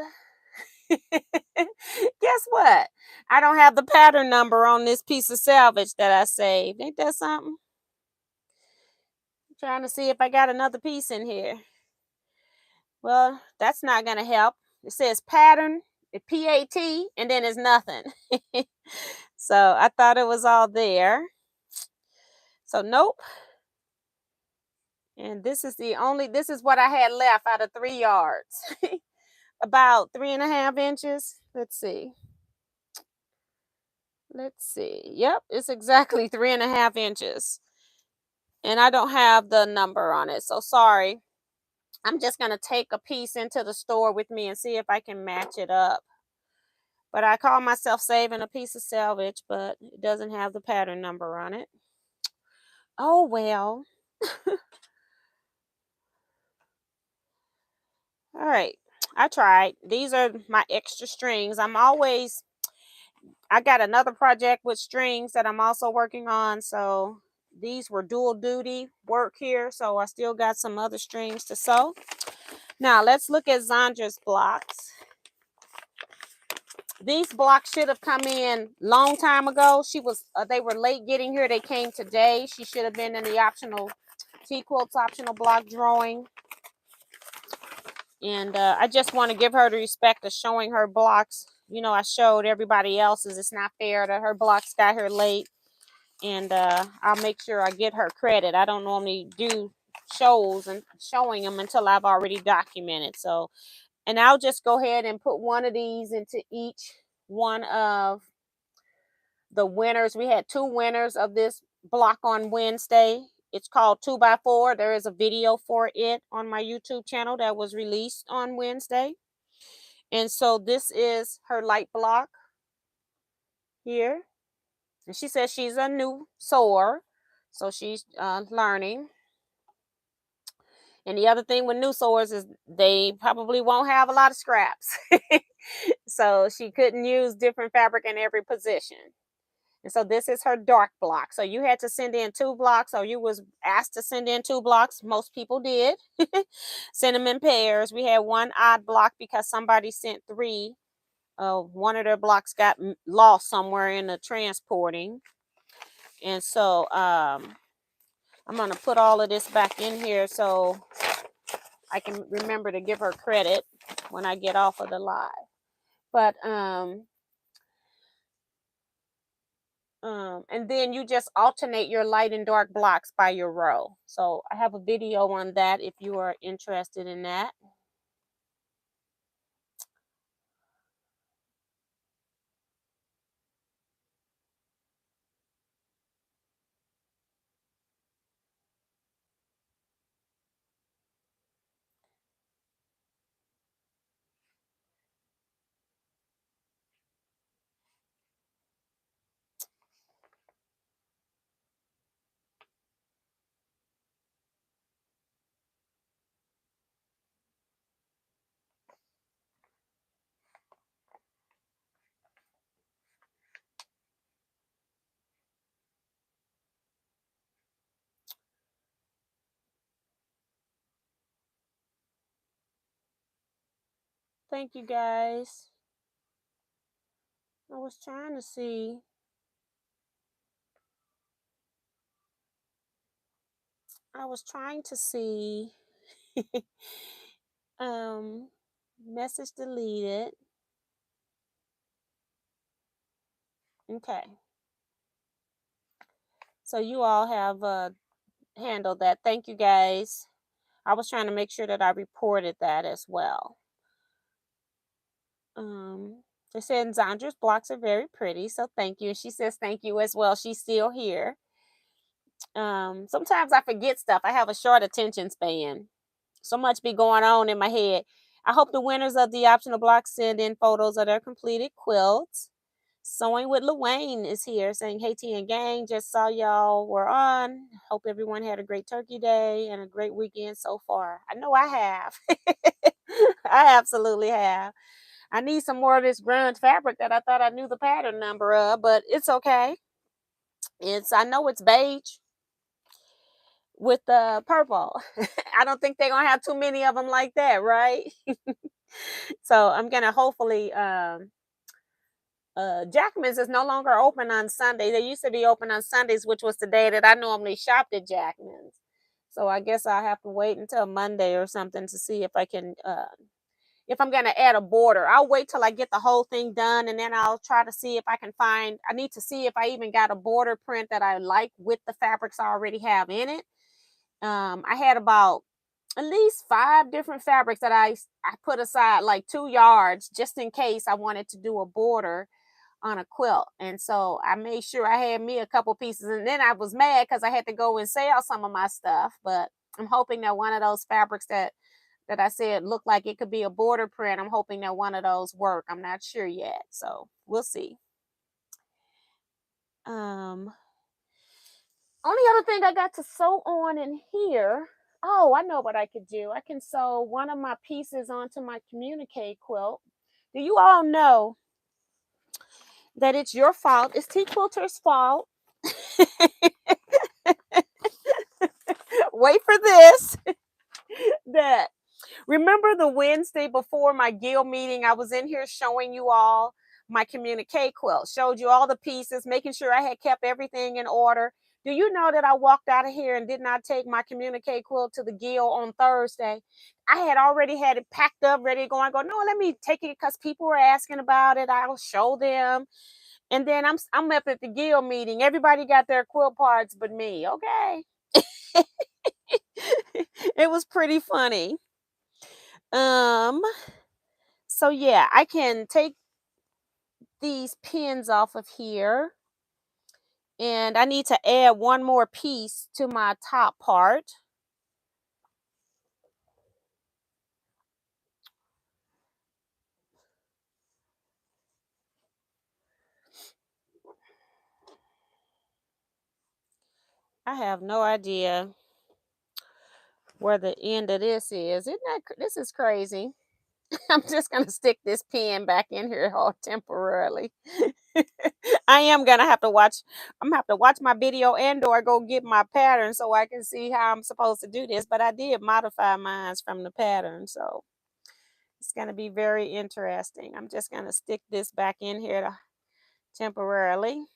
guess what? I don't have the pattern number on this piece of salvage that I saved. Ain't that something? I'm trying to see if I got another piece in here. Well, that's not going to help. It says pattern, P-A-T, and then it's nothing. So I thought it was all there. So nope. And this is what I had left out of 3 yards. About 3.5 inches. Let's see. Yep, it's exactly 3.5 inches. And I don't have the number on it. So sorry. I'm just going to take a piece into the store with me and see if I can match it up. But I call myself saving a piece of salvage, but it doesn't have the pattern number on it. Oh, well. All right. I tried. These are my extra strings. I got another project with strings that I'm also working on. So these were dual duty work here. So I still got some other strings to sew. Now let's look at Zandra's blocks. These blocks should have come in long time ago. They were late getting here. They came today. She should have been in the optional Teaquilts optional block drawing. And I just want to give her the respect of showing her blocks. You know, I showed everybody else's. It's not fair that her blocks got here late. And I'll make sure I get her credit. I don't normally do shows and showing them until I've already documented. So, and I'll just go ahead and put one of these into each one of the winners. We had 2 winners of this block on Wednesday. It's called 2x4. There is a video for it on my YouTube channel that was released on Wednesday. And so this is her light block here. And she says she's a new sewer, so she's learning. And the other thing with new sewers is they probably won't have a lot of scraps. So she couldn't use different fabric in every position. And so this is her dark block. So you had to send in 2 blocks, or you was asked to send in 2 blocks. Most people did. Send them in pairs. We had 1 odd block because somebody sent 3. One of their blocks got lost somewhere in the transporting. And so I'm going to put all of this back in here so I can remember to give her credit when I get off of the live. But And then you just alternate your light and dark blocks by your row. So I have a video on that if you are interested in that. Thank you guys. I was trying to see. I was trying to see. um, Message deleted. Okay. So you all have handled that. Thank you guys. I was trying to make sure that I reported that as well. They said Zandra's blocks are very pretty, so thank you. She says thank you as well. She's still here. Sometimes I forget stuff. I have a short attention span. So much be going on in my head. I hope the winners of the optional blocks send in photos of their completed quilts. Sewing with Luane is here saying, hey, T and gang, just saw y'all were on. Hope everyone had a great turkey day and a great weekend so far. I know I have. I absolutely have. I need some more of this grunge fabric that I thought I knew the pattern number of, but it's okay. I know it's beige with the purple. I don't think they're gonna have too many of them like that, right? So I'm gonna hopefully Jackman's is no longer open on Sunday. They used to be open on Sundays, which was the day that I normally shopped at Jackman's. So I guess I'll have to wait until Monday or something to see if I can if I'm gonna add a border. I'll wait till I get the whole thing done and then I'll try to see if I can find. I need to see if I even got a border print that I like with the fabrics I already have in it. I had about at least 5 different fabrics that I put aside like 2 yards just in case I wanted to do a border on a quilt. And so I made sure I had me a couple pieces, and then I was mad because I had to go and sell some of my stuff. But I'm hoping that one of those fabrics that I said looked like it could be a border print, I'm hoping that one of those work. I'm not sure yet, so we'll see. Only other thing I got to sew on in here. Oh, I know what I could do. I can sew one of my pieces onto my communique quilt. Do you all know that it's your fault? It's Teaquilter's fault. Wait for this. That remember the Wednesday before my guild meeting, I was in here showing you all my communique quilt, showed you all the pieces, making sure I had kept everything in order. Do you know that I walked out of here and did not take my communique quilt to the guild on Thursday? I had already had it packed up, ready to go. I go, no, let me take it because people were asking about it. I will show them. And then I'm up at the guild meeting. Everybody got their quilt parts but me. Okay. It was pretty funny. Um, so yeah, I can take these pins off of here. And I need to add one more piece to my top part. I have no idea where the end of this is. This is crazy. I'm just gonna stick this pin back in here all temporarily. I am gonna have to watch. I'm gonna have to watch my video and/or go get my pattern so I can see how I'm supposed to do this. But I did modify mine from the pattern, so it's gonna be very interesting. I'm just gonna stick this back in here temporarily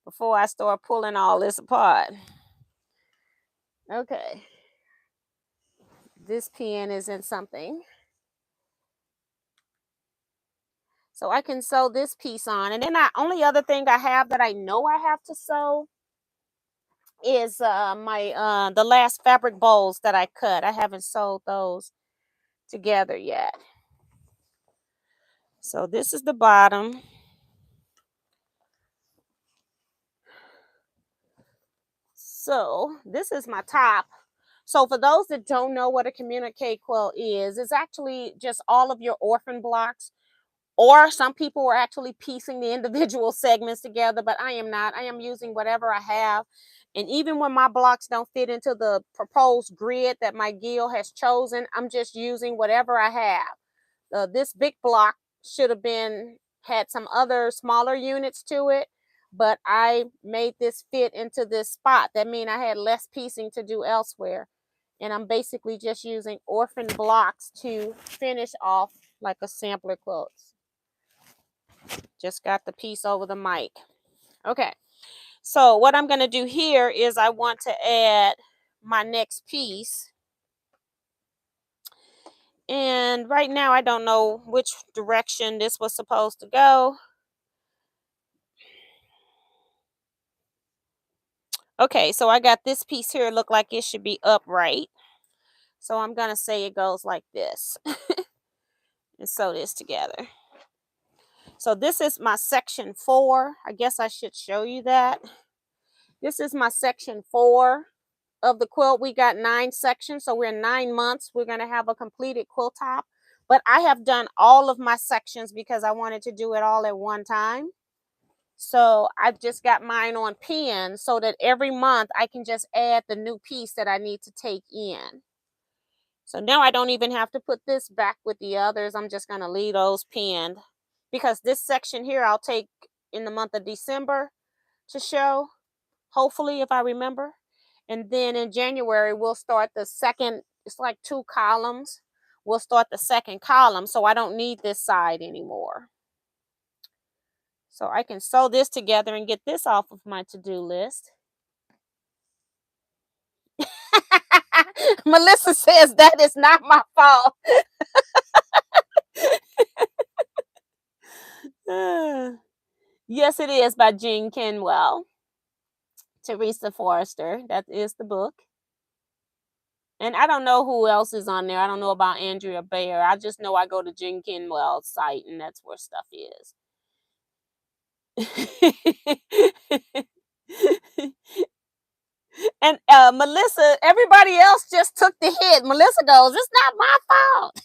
before I start pulling all this apart. Okay, this pin is in something. So I can sew this piece on. And then the only other thing I have that I know I have to sew is my the last fabric bowls that I cut. I haven't sewed those together yet. So this is the bottom. So this is my top. So for those that don't know what a communique quilt is, it's actually just all of your orphan blocks. Or some people are actually piecing the individual segments together, but I am not. I am using whatever I have. And even when my blocks don't fit into the proposed grid that my guild has chosen, I'm just using whatever I have. This big block should have had some other smaller units to it, but I made this fit into this spot. That means I had less piecing to do elsewhere. And I'm basically just using orphan blocks to finish off like a sampler quilt. Just got the piece over the mic. Okay, so what I'm going to do here is I want to add my next piece. And right now I don't know which direction this was supposed to go. Okay, so I got this piece here, look like it should be upright. So I'm going to say it goes like this. And sew this together. So this is my section 4. I guess I should show you that. This is my section 4 of the quilt. We got 9 sections, so we're 9 months. We're going to have a completed quilt top. But I have done all of my sections because I wanted to do it all at one time. So I've just got mine on pin so that every month I can just add the new piece that I need to take in. So now I don't even have to put this back with the others. I'm just going to leave those pinned because this section here I'll take in the month of December to show, hopefully, if I remember. And then in January, we'll start the second, it's like 2 columns. We'll start the second column, so I don't need this side anymore. So I can sew this together and get this off of my to-do list. Melissa says that is not my fault. Yes, it is, by Jean Kenwell. Teresa Forrester, that is the book. And I don't know who else is on there. I don't know about Andrea Bayer. I just know I go to Jean Kenwell's site and that's where stuff is. And Melissa, everybody else just took the hit. Melissa goes, it's not my fault.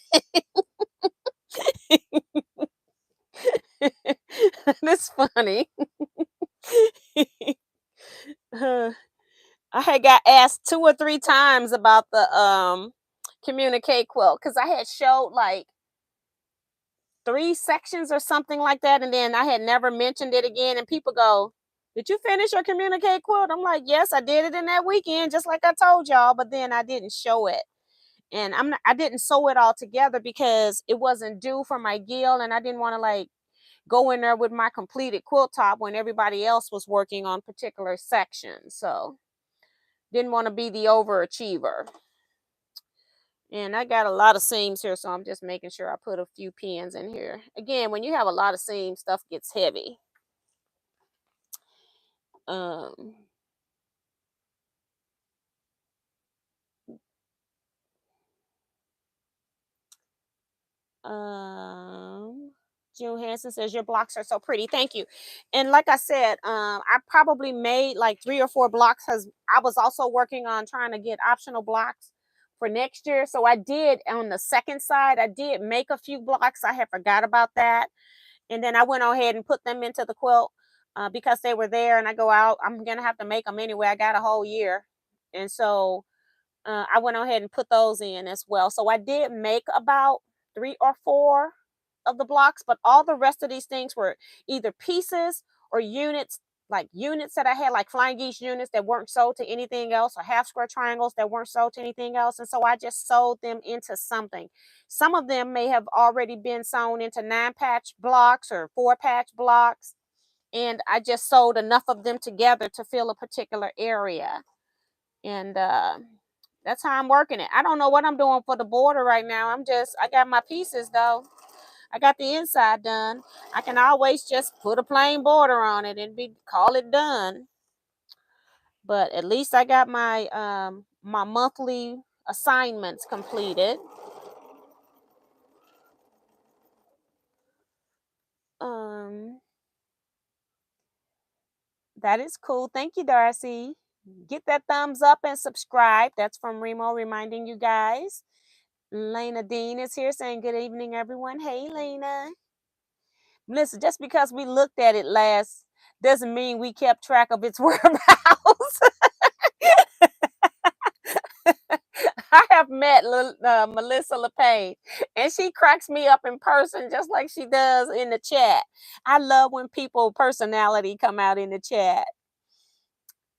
That's funny. I had got asked 2 or 3 times about the communique quilt because I had showed like 3 sections or something like that, and then I had never mentioned it again. And people go, "Did you finish your communique quilt?" I'm like, "Yes, I did it in that weekend, just like I told y'all." But then I didn't show it, and I didn't sew it all together because it wasn't due for my guild, and I didn't want to like go in there with my completed quilt top when everybody else was working on particular sections. So didn't want to be the overachiever. And I got a lot of seams here, so I'm just making sure I put a few pins in here. Again, when you have a lot of seams, stuff gets heavy. June Hansen says your blocks are so pretty. Thank you. And like I said, I probably made like 3 or 4 blocks because I was also working on trying to get optional blocks for next year. So I did on the second side, I did make a few blocks. I had forgot about that. And then I went ahead and put them into the quilt because they were there and I go out. I'm going to have to make them anyway. I got a whole year. And so I went ahead and put those in as well. So I did make about 3 or 4 of the blocks, but all the rest of these things were either pieces or units, like units that I had, like Flying Geese units that weren't sold to anything else, or half square triangles that weren't sold to anything else. And so I just sewed them into something. Some of them may have already been sewn into 9-patch blocks or 4-patch blocks. And I just sewed enough of them together to fill a particular area. And that's how I'm working it. I don't know what I'm doing for the border right now. I got my pieces though. I got the inside done. I can always just put a plain border on it and call it done. But at least I got my my monthly assignments completed. That is cool. Thank you, Darcy. Get that thumbs up and subscribe. That's from Remo reminding you guys. Lena Dean is here saying good evening, everyone. Hey, Lena. Listen, just because we looked at it last doesn't mean we kept track of its whereabouts. I have met Melissa LePage, and she cracks me up in person just like she does in the chat. I love when people personality come out in the chat.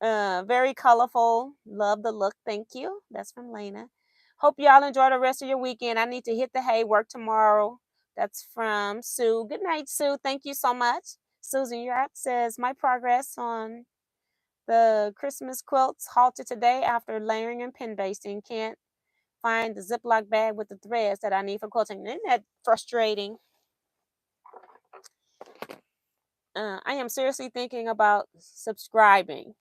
Very colorful. Love the look. Thank you. That's from Lena. Hope y'all enjoy the rest of your weekend. I need to hit the hay, work tomorrow. That's from Sue. Good night, Sue. Thank you so much. Susan Yap says, my progress on the Christmas quilts halted today after layering and pin basting. Can't find the Ziploc bag with the threads that I need for quilting. Isn't that frustrating? I am seriously thinking about subscribing.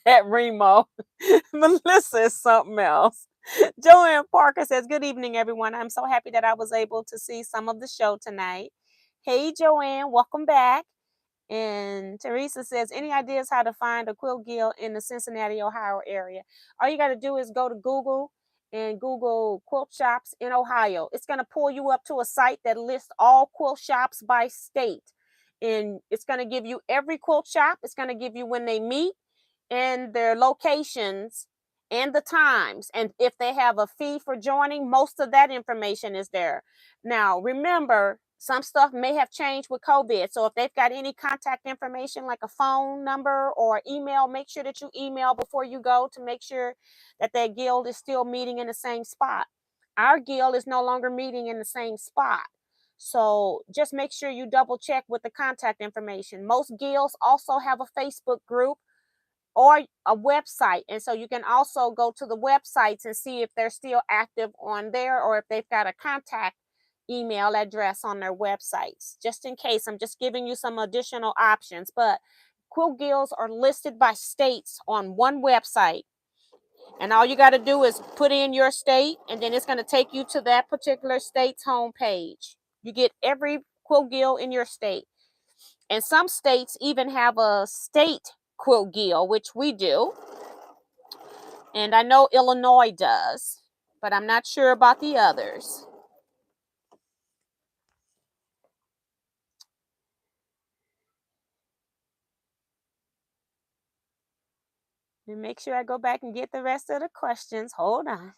At Remo. Melissa is something else. Joanne Parker says, good evening, everyone. I'm so happy that I was able to see some of the show tonight. Hey, Joanne, welcome back. And Teresa says, any ideas how to find a quilt guild in the Cincinnati, Ohio area? All you got to do is go to Google and Google quilt shops in Ohio. It's going to pull you up to a site that lists all quilt shops by state. And it's going to give you every quilt shop. It's going to give you when they meet and their locations and the times. And if they have a fee for joining, most of that information is there. Now, remember, some stuff may have changed with COVID. So if they've got any contact information like a phone number or email, make sure that you email before you go to make sure that that guild is still meeting in the same spot. Our guild is no longer meeting in the same spot. So just make sure you double check with the contact information. Most guilds also have a Facebook group or a website. And so you can also go to the websites and see if they're still active on there or if they've got a contact email address on their websites. Just in case, I'm just giving you some additional options. But quilt guilds are listed by states on one website. And all you got to do is put in your state, and then it's going to take you to that particular state's homepage. You get every quilt guild in your state. And some states even have a state quilt guild, which we do. And I know Illinois does, but I'm not sure about the others. And make sure I go back and get the rest of the questions. Hold on.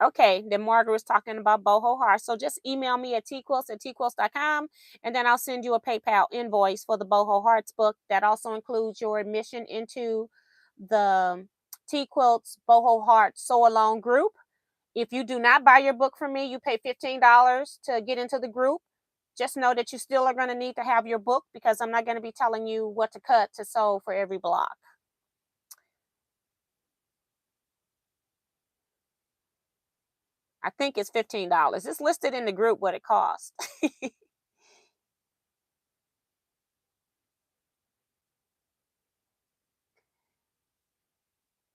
Okay, then Margaret was talking about Boho Heart. So just email me at teaquilts@teaquilts.com, and then I'll send you a PayPal invoice for the Boho Hearts book. That also includes your admission into the Teaquilts Boho Heart Sew Along group. If you do not buy your book from me, you pay $15 to get into the group. Just know that you still are going to need to have your book because I'm not going to be telling you what to cut to sew for every block. I think it's $15. It's listed in the group what it costs.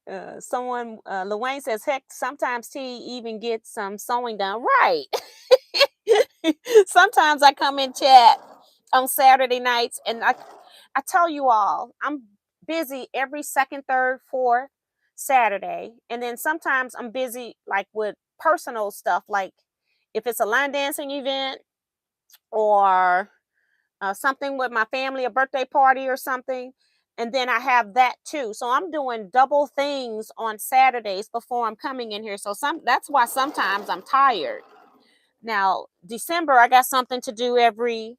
Luane says, heck, sometimes T even gets some sewing done. Right. Sometimes I come in chat on Saturday nights and I tell you all, I'm busy every second, third, fourth Saturday. And then sometimes I'm busy like with personal stuff, like if it's a line dancing event or something with my family, a birthday party or something. And then I have that too. So I'm doing double things on Saturdays before I'm coming in here. So that's why sometimes I'm tired. Now, December, I got something to do every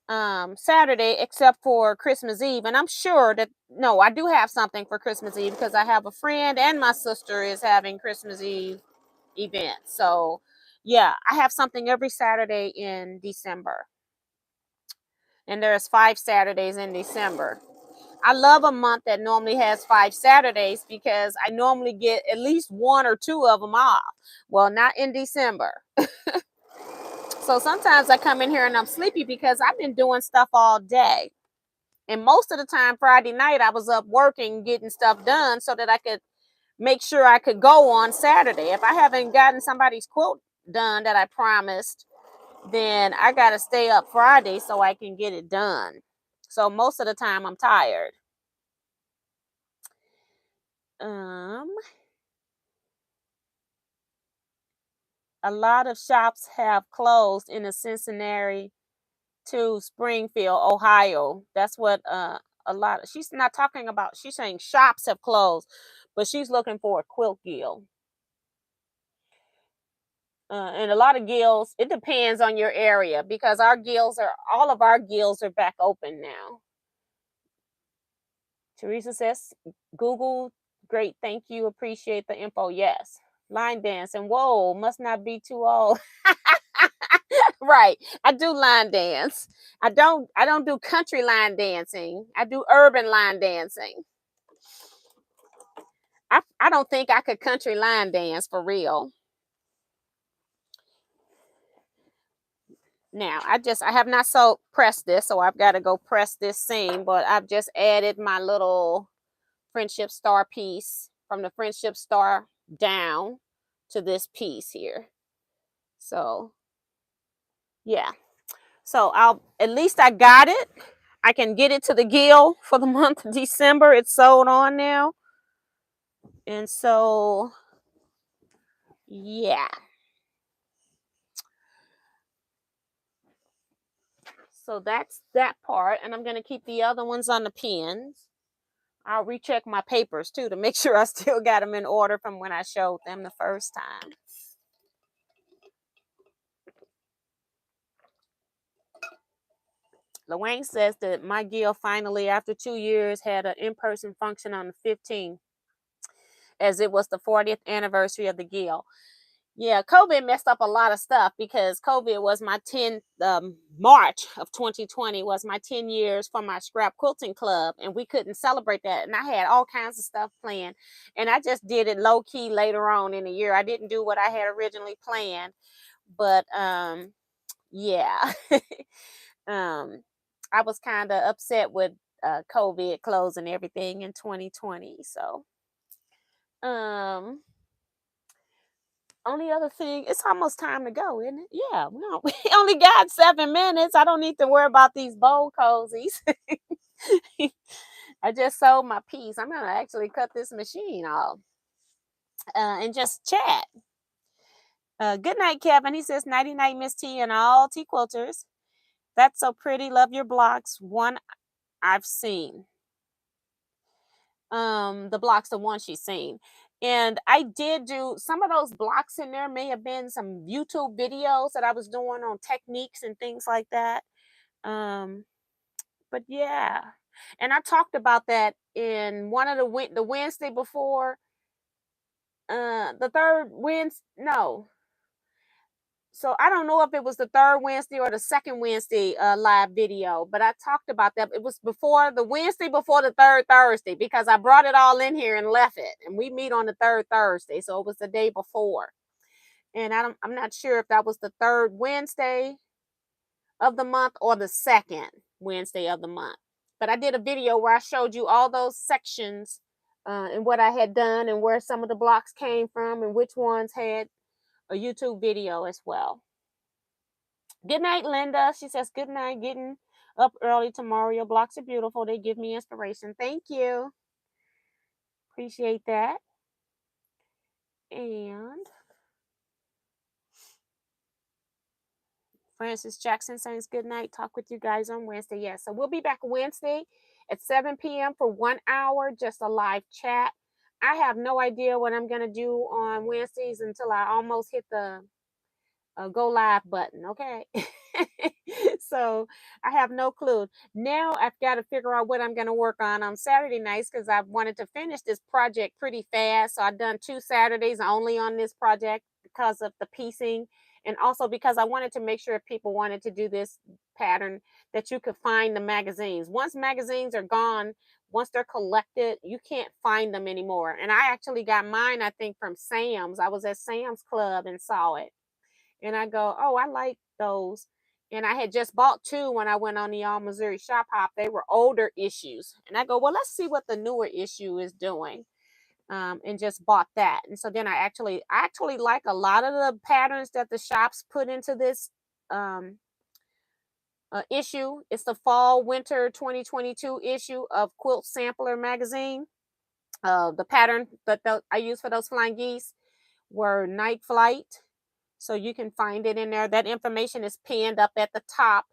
Saturday except for Christmas Eve. And I'm sure that, no, I do have something for Christmas Eve because I have a friend and my sister is having Christmas Eve event. So yeah, I have something every Saturday in December. And there's 5 Saturdays in December. I love a month that normally has 5 Saturdays because I normally get at least 1 or 2 of them off. Well, not in December. So sometimes I come in here and I'm sleepy because I've been doing stuff all day. And most of the time, Friday night, I was up working, getting stuff done so that I could make sure I could go on Saturday. If I haven't gotten somebody's quilt done that I promised, then I got to stay up Friday so I can get it done. So most of the time I'm tired. A lot of shops have closed in the Cincinnati to Springfield, Ohio. That's what a lot of, she's not talking about, she's saying shops have closed, but she's looking for a quilt guild. And a lot of guilds, it depends on your area because all of our guilds are back open now. Teresa says, Google, great, thank you, appreciate the info. Yes. Line dancing, whoa, must not be too old. Right. I do line dance. I don't do country line dancing. I do urban line dancing. I don't think I could country line dance for real. Now, I have not pressed this, so I've got to go press this seam, but I've just added my little friendship star piece from the friendship star down to this piece here. So, yeah. So, at least I got it. I can get it to the guild for the month of December. It's sold on now. And so, yeah. So that's that part. And I'm going to keep the other ones on the pins. I'll recheck my papers too to make sure I still got them in order from when I showed them the first time. Luang says that my guild finally, after 2 years, had an in-person function on the 15th, as it was the 40th anniversary of the guild. Yeah, COVID messed up a lot of stuff because COVID was my 10th, March of 2020 was my 10 years for my scrap quilting club, and we couldn't celebrate that. And I had all kinds of stuff planned, and I just did it low key later on in the year. I didn't do what I had originally planned, but yeah, I was kind of upset with COVID closing everything in 2020. So, only other thing, it's almost time to go, isn't it? Yeah, we only got 7 minutes. I don't need to worry about these bowl cozies. I just sold my piece. I'm gonna actually cut this machine off and just chat. Good night, Kevin. He says, nighty night, Miss T, and all Teaquilters. That's so pretty. Love your blocks. One I've seen. The blocks, the one she's seen. And I did do some of those blocks in there, may have been some YouTube videos that I was doing on techniques and things like that. But yeah. And I talked about that in one of the Wednesday before the third Wednesday. No, so I don't know if it was the third Wednesday or the second Wednesday live video, but I talked about that. It was before the Wednesday before the third Thursday because I brought it all in here and left it, and we meet on the third Thursday, so it was the day before. And I'm not sure if that was the third Wednesday of the month or the second Wednesday of the month. But I did a video where I showed you all those sections and what I had done and where some of the blocks came from and which ones had a YouTube video as well. Good night, Linda. She says, good night. Getting up early tomorrow. Your blocks are beautiful. They give me inspiration. Thank you. Appreciate that. And Francis Jackson says, good night. Talk with you guys on Wednesday. Yes, so we'll be back Wednesday at 7 p.m. for 1 hour, just a live chat. I have no idea what I'm going to do on Wednesdays until I almost hit the go live button. Okay. So I have no clue. Now I've got to figure out what I'm going to work on Saturday nights because I wanted to finish this project pretty fast. So I've done 2 Saturdays only on this project because of the piecing, and also because I wanted to make sure if people wanted to do this pattern that you could find the magazines. Once magazines are gone, once they're collected, you can't find them anymore. And I actually got mine, I think, from Sam's. I was at Sam's Club and saw it. And I go, oh, I like those. And I had just bought two when I went on the All Missouri Shop Hop. They were older issues. And I go, well, let's see what the newer issue is doing. And just bought that. And so then I actually like a lot of the patterns that the shops put into this um, issue. It's the fall winter 2022 issue of Quilt Sampler magazine. The pattern that I used for those flying geese were Night Flight. So you can find it in there. That information is pinned up at the top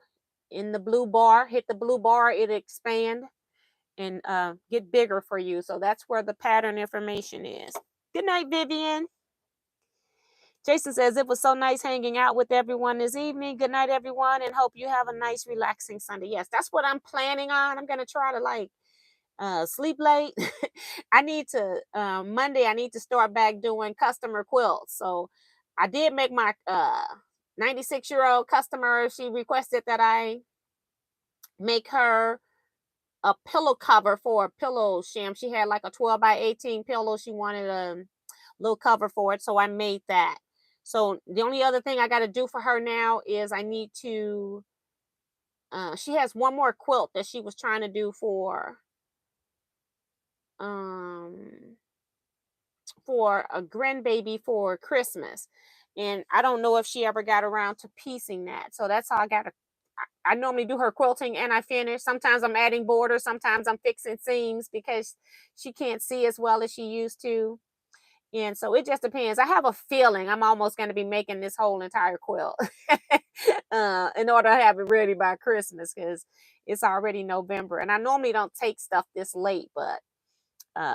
in the blue bar. Hit the blue bar, it'll expand and get bigger for you. So that's where the pattern information is. Good night, Vivian. Jason says, it was so nice hanging out with everyone this evening. Good night, everyone, and hope you have a nice, relaxing Sunday. Yes, that's what I'm planning on. I'm going to try to sleep late. I need to, Monday, I need to start back doing customer quilts. So I did make my 96-year-old customer, she requested that I make her a pillow cover for a pillow sham. She had like a 12 by 18 pillow. She wanted a little cover for it. So I made that. So the only other thing I got to do for her now is I need to, she has one more quilt that she was trying to do for a grandbaby for Christmas. And I don't know if she ever got around to piecing that. So that's how I normally do her quilting and I finish. Sometimes I'm adding borders. Sometimes I'm fixing seams because she can't see as well as she used to. And so it just depends. I have a feeling I'm almost going to be making this whole entire quilt in order to have it ready by Christmas because it's already November. And I normally don't take stuff this late, but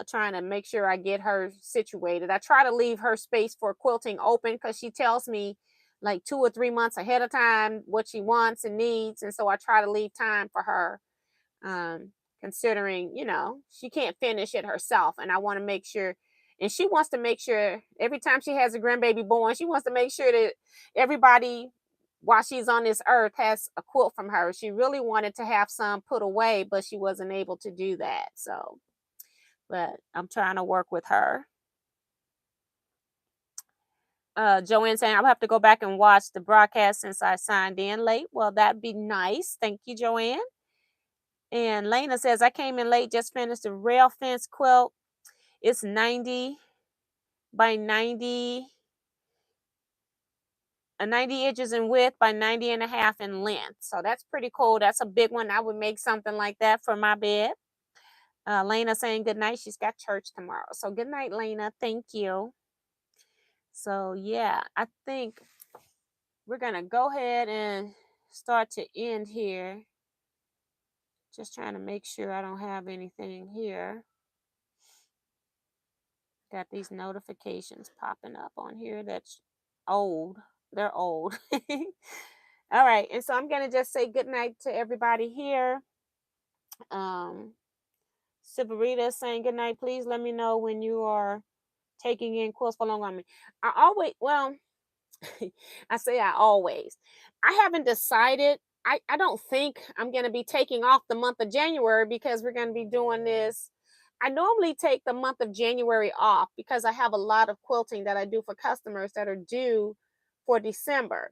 trying to make sure I get her situated. I try to leave her space for quilting open because she tells me like 2 or 3 months ahead of time what she wants and needs. And so I try to leave time for her, considering, she can't finish it herself. And I want to make sure, and she wants to make sure every time she has a grandbaby born, she wants to make sure that everybody while she's on this earth has a quilt from her. She really wanted to have some put away, but she wasn't able to do that. So but I'm trying to work with her. Joanne saying I'll have to go back and watch the broadcast since I signed in late. Well, that'd be nice. Thank you, Joanne. And Lena says I came in late, just finished the rail fence quilt. It's 90 by 90, 90 inches in width by 90 and a half in length. So that's pretty cool. That's a big one. I would make something like that for my bed. Lena saying good night. She's got church tomorrow. So good night, Lena. Thank you. So yeah, I think we're going to go ahead and start to end here. Just trying to make sure I don't have anything here. Got these notifications popping up on here that's old. They're old. All right. And so I'm going to just say good night to everybody here. Sibarita saying good night. Please let me know when you are taking in quilts for long arming. I say I always. I haven't decided. I don't think I'm going to be taking off the month of January because we're going to be doing this. I normally take the month of January off because I have a lot of quilting that I do for customers that are due for December.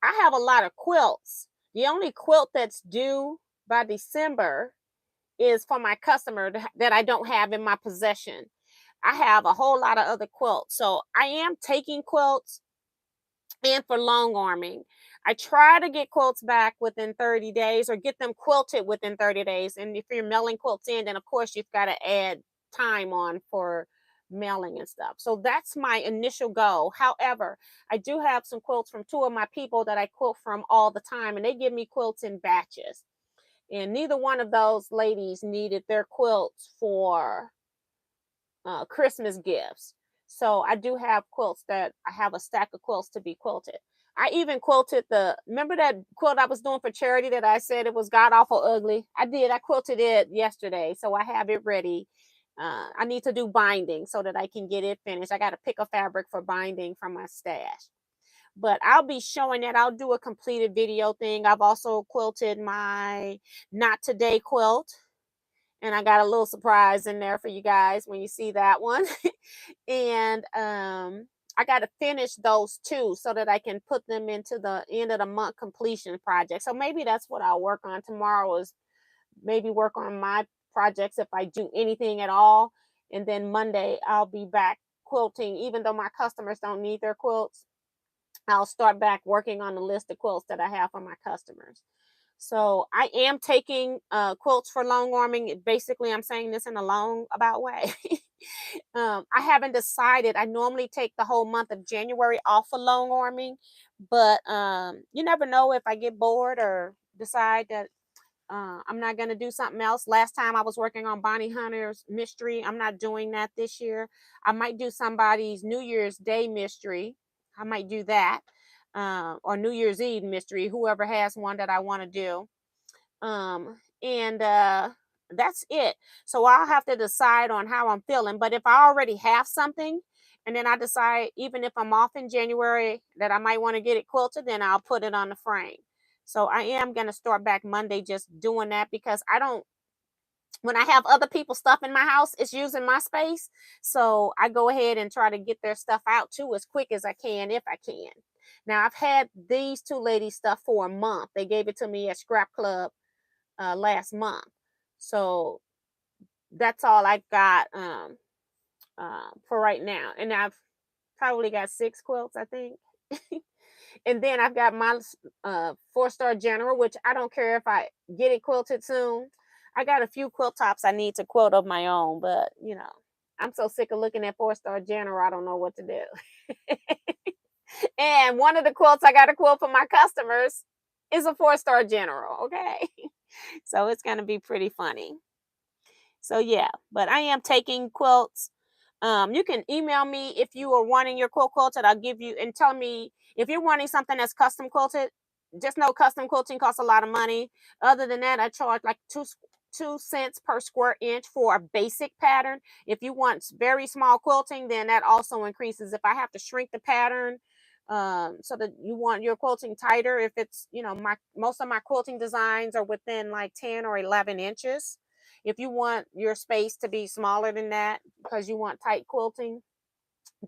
I have a lot of quilts. The only quilt that's due by December is for my customer that I don't have in my possession. I have a whole lot of other quilts. So I am taking quilts. And for long arming, I try to get quilts back within 30 days or get them quilted within 30 days. And if you're mailing quilts in, then of course you've got to add time on for mailing and stuff. So that's my initial goal. However, I do have some quilts from 2 of my people that I quilt from all the time, and they give me quilts in batches. And neither one of those ladies needed their quilts for Christmas gifts. So I do have quilts that I have a stack of quilts to be quilted. I even quilted remember that quilt I was doing for charity that I said it was god awful ugly? I did. I quilted it yesterday. So I have it ready I need to do binding so that I can get it finished. I got to pick a fabric for binding from my stash. But I'll be showing that. I'll do a completed video thing. I've also quilted my Not Today quilt. And I got a little surprise in there for you guys when you see that one. And I got to finish those two so that I can put them into the end of the month completion project. So maybe that's what I'll work on tomorrow, is maybe work on my projects if I do anything at all. And then Monday I'll be back quilting. Even though my customers don't need their quilts, I'll start back working on the list of quilts that I have for my customers. So I am taking quilts for long arming. Basically, I'm saying this in a long about way. I haven't decided. I normally take the whole month of January off for long arming, but you never know if I get bored or decide that I'm not going to do something else. Last time I was working on Bonnie Hunter's mystery. I'm not doing that this year. I might do somebody's New Year's Day mystery. I might do that. Or New Year's Eve mystery, whoever has one that I want to do. And that's it. So I'll have to decide on how I'm feeling. But if I already have something, and then I decide, even if I'm off in January, that I might want to get it quilted, then I'll put it on the frame. So I am going to start back Monday just doing that, because I don't, when I have other people's stuff in my house, it's using my space. So I go ahead and try to get their stuff out too as quick as I can, if I can. Now, I've had these two ladies' stuff for a month. They gave it to me at Scrap Club last month. So that's all I've got for right now. And I've probably got 6 quilts, I think. And then I've got my 4-star general, which I don't care if I get it quilted soon. I got a few quilt tops I need to quilt of my own, but you know, I'm so sick of looking at 4-star general, I don't know what to do. And one of the quilts I got to quilt for my customers is a 4-star general, okay? So it's going to be pretty funny. So yeah, but I am taking quilts. You can email me if you are wanting your quilt quilted. I'll give you, and tell me if you're wanting something that's custom quilted. Just know custom quilting costs a lot of money. Other than that, I charge like 2 cents per square inch for a basic pattern. If you want very small quilting, then that also increases. If I have to shrink the pattern, so that you want your quilting tighter, if it's, you know, most of my quilting designs are within like 10 or 11 inches. If you want your space to be smaller than that because you want tight quilting,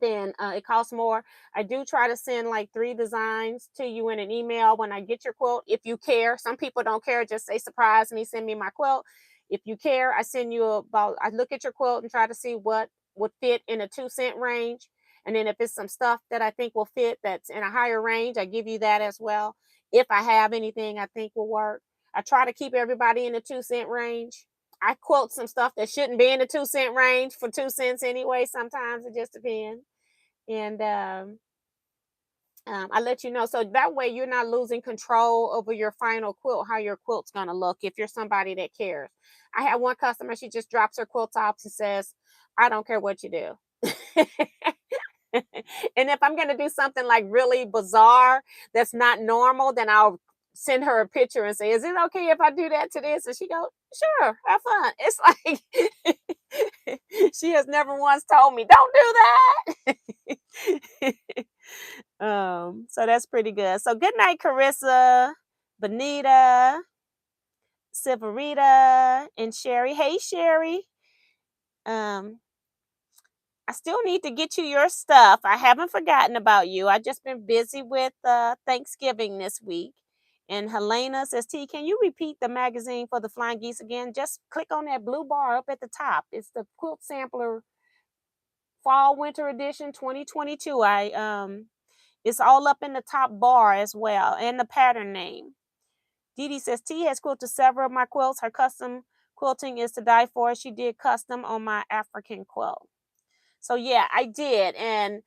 then it costs more. I do try to send like 3 designs to you in an email when I get your quilt, if you care. Some people don't care, just say surprise me, send me my quilt. If you care, I send you I look at your quilt and try to see what would fit in a 2-cent range. And then if it's some stuff that I think will fit that's in a higher range, I give you that as well. If I have anything I think will work, I try to keep everybody in the 2-cent range. I quote some stuff that shouldn't be in the 2-cent range for 2 cents anyway. Sometimes it just depends. And I let you know. So that way you're not losing control over your final quilt, how your quilt's going to look, if you're somebody that cares. I have one customer, she just drops her quilt tops and says, I don't care what you do. And if I'm going to do something like really bizarre that's not normal, then I'll send her a picture and say, is it okay if I do that to this? And she goes, sure, have fun. It's like she has never once told me, don't do that. So that's pretty good. So good night, Carissa, Benita, Severita, and Sherry. Hey, Sherry. Um, I still need to get you your stuff. I haven't forgotten about you. I just been busy with Thanksgiving this week. And Helena says, T, can you repeat the magazine for the Flying Geese again? Just click on that blue bar up at the top. It's the Quilt Sampler Fall Winter Edition 2022. It's all up in the top bar as well, and the pattern name. Dee Dee says, T has quilted several of my quilts. Her custom quilting is to die for. She did custom on my African quilt. So yeah, I did. And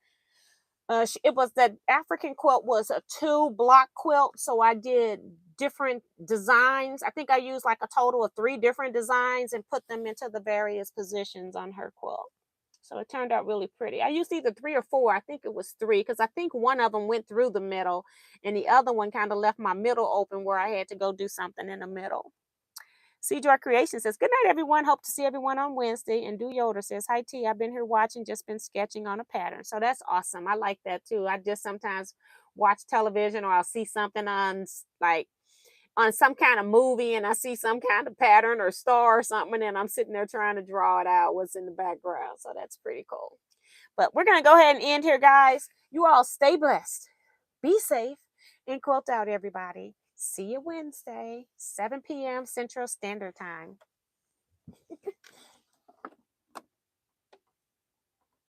it was that African quilt was a 2-block quilt. So I did different designs. I think I used like a total of 3 different designs and put them into the various positions on her quilt. So it turned out really pretty. I used either 3 or 4. I think it was 3, because I think one of them went through the middle and the other one kind of left my middle open where I had to go do something in the middle. See Joy Creation says, good night, everyone. Hope to see everyone on Wednesday. And Do Yoder says, hi, T. I've been here watching, just been sketching on a pattern. So that's awesome. I like that too. I just sometimes watch television or I'll see something on like on some kind of movie and I see some kind of pattern or star or something. And then I'm sitting there trying to draw it out, what's in the background. So that's pretty cool. But we're going to go ahead and end here, guys. You all stay blessed, be safe, and quilt out, everybody. See you Wednesday, 7 p.m. Central Standard Time.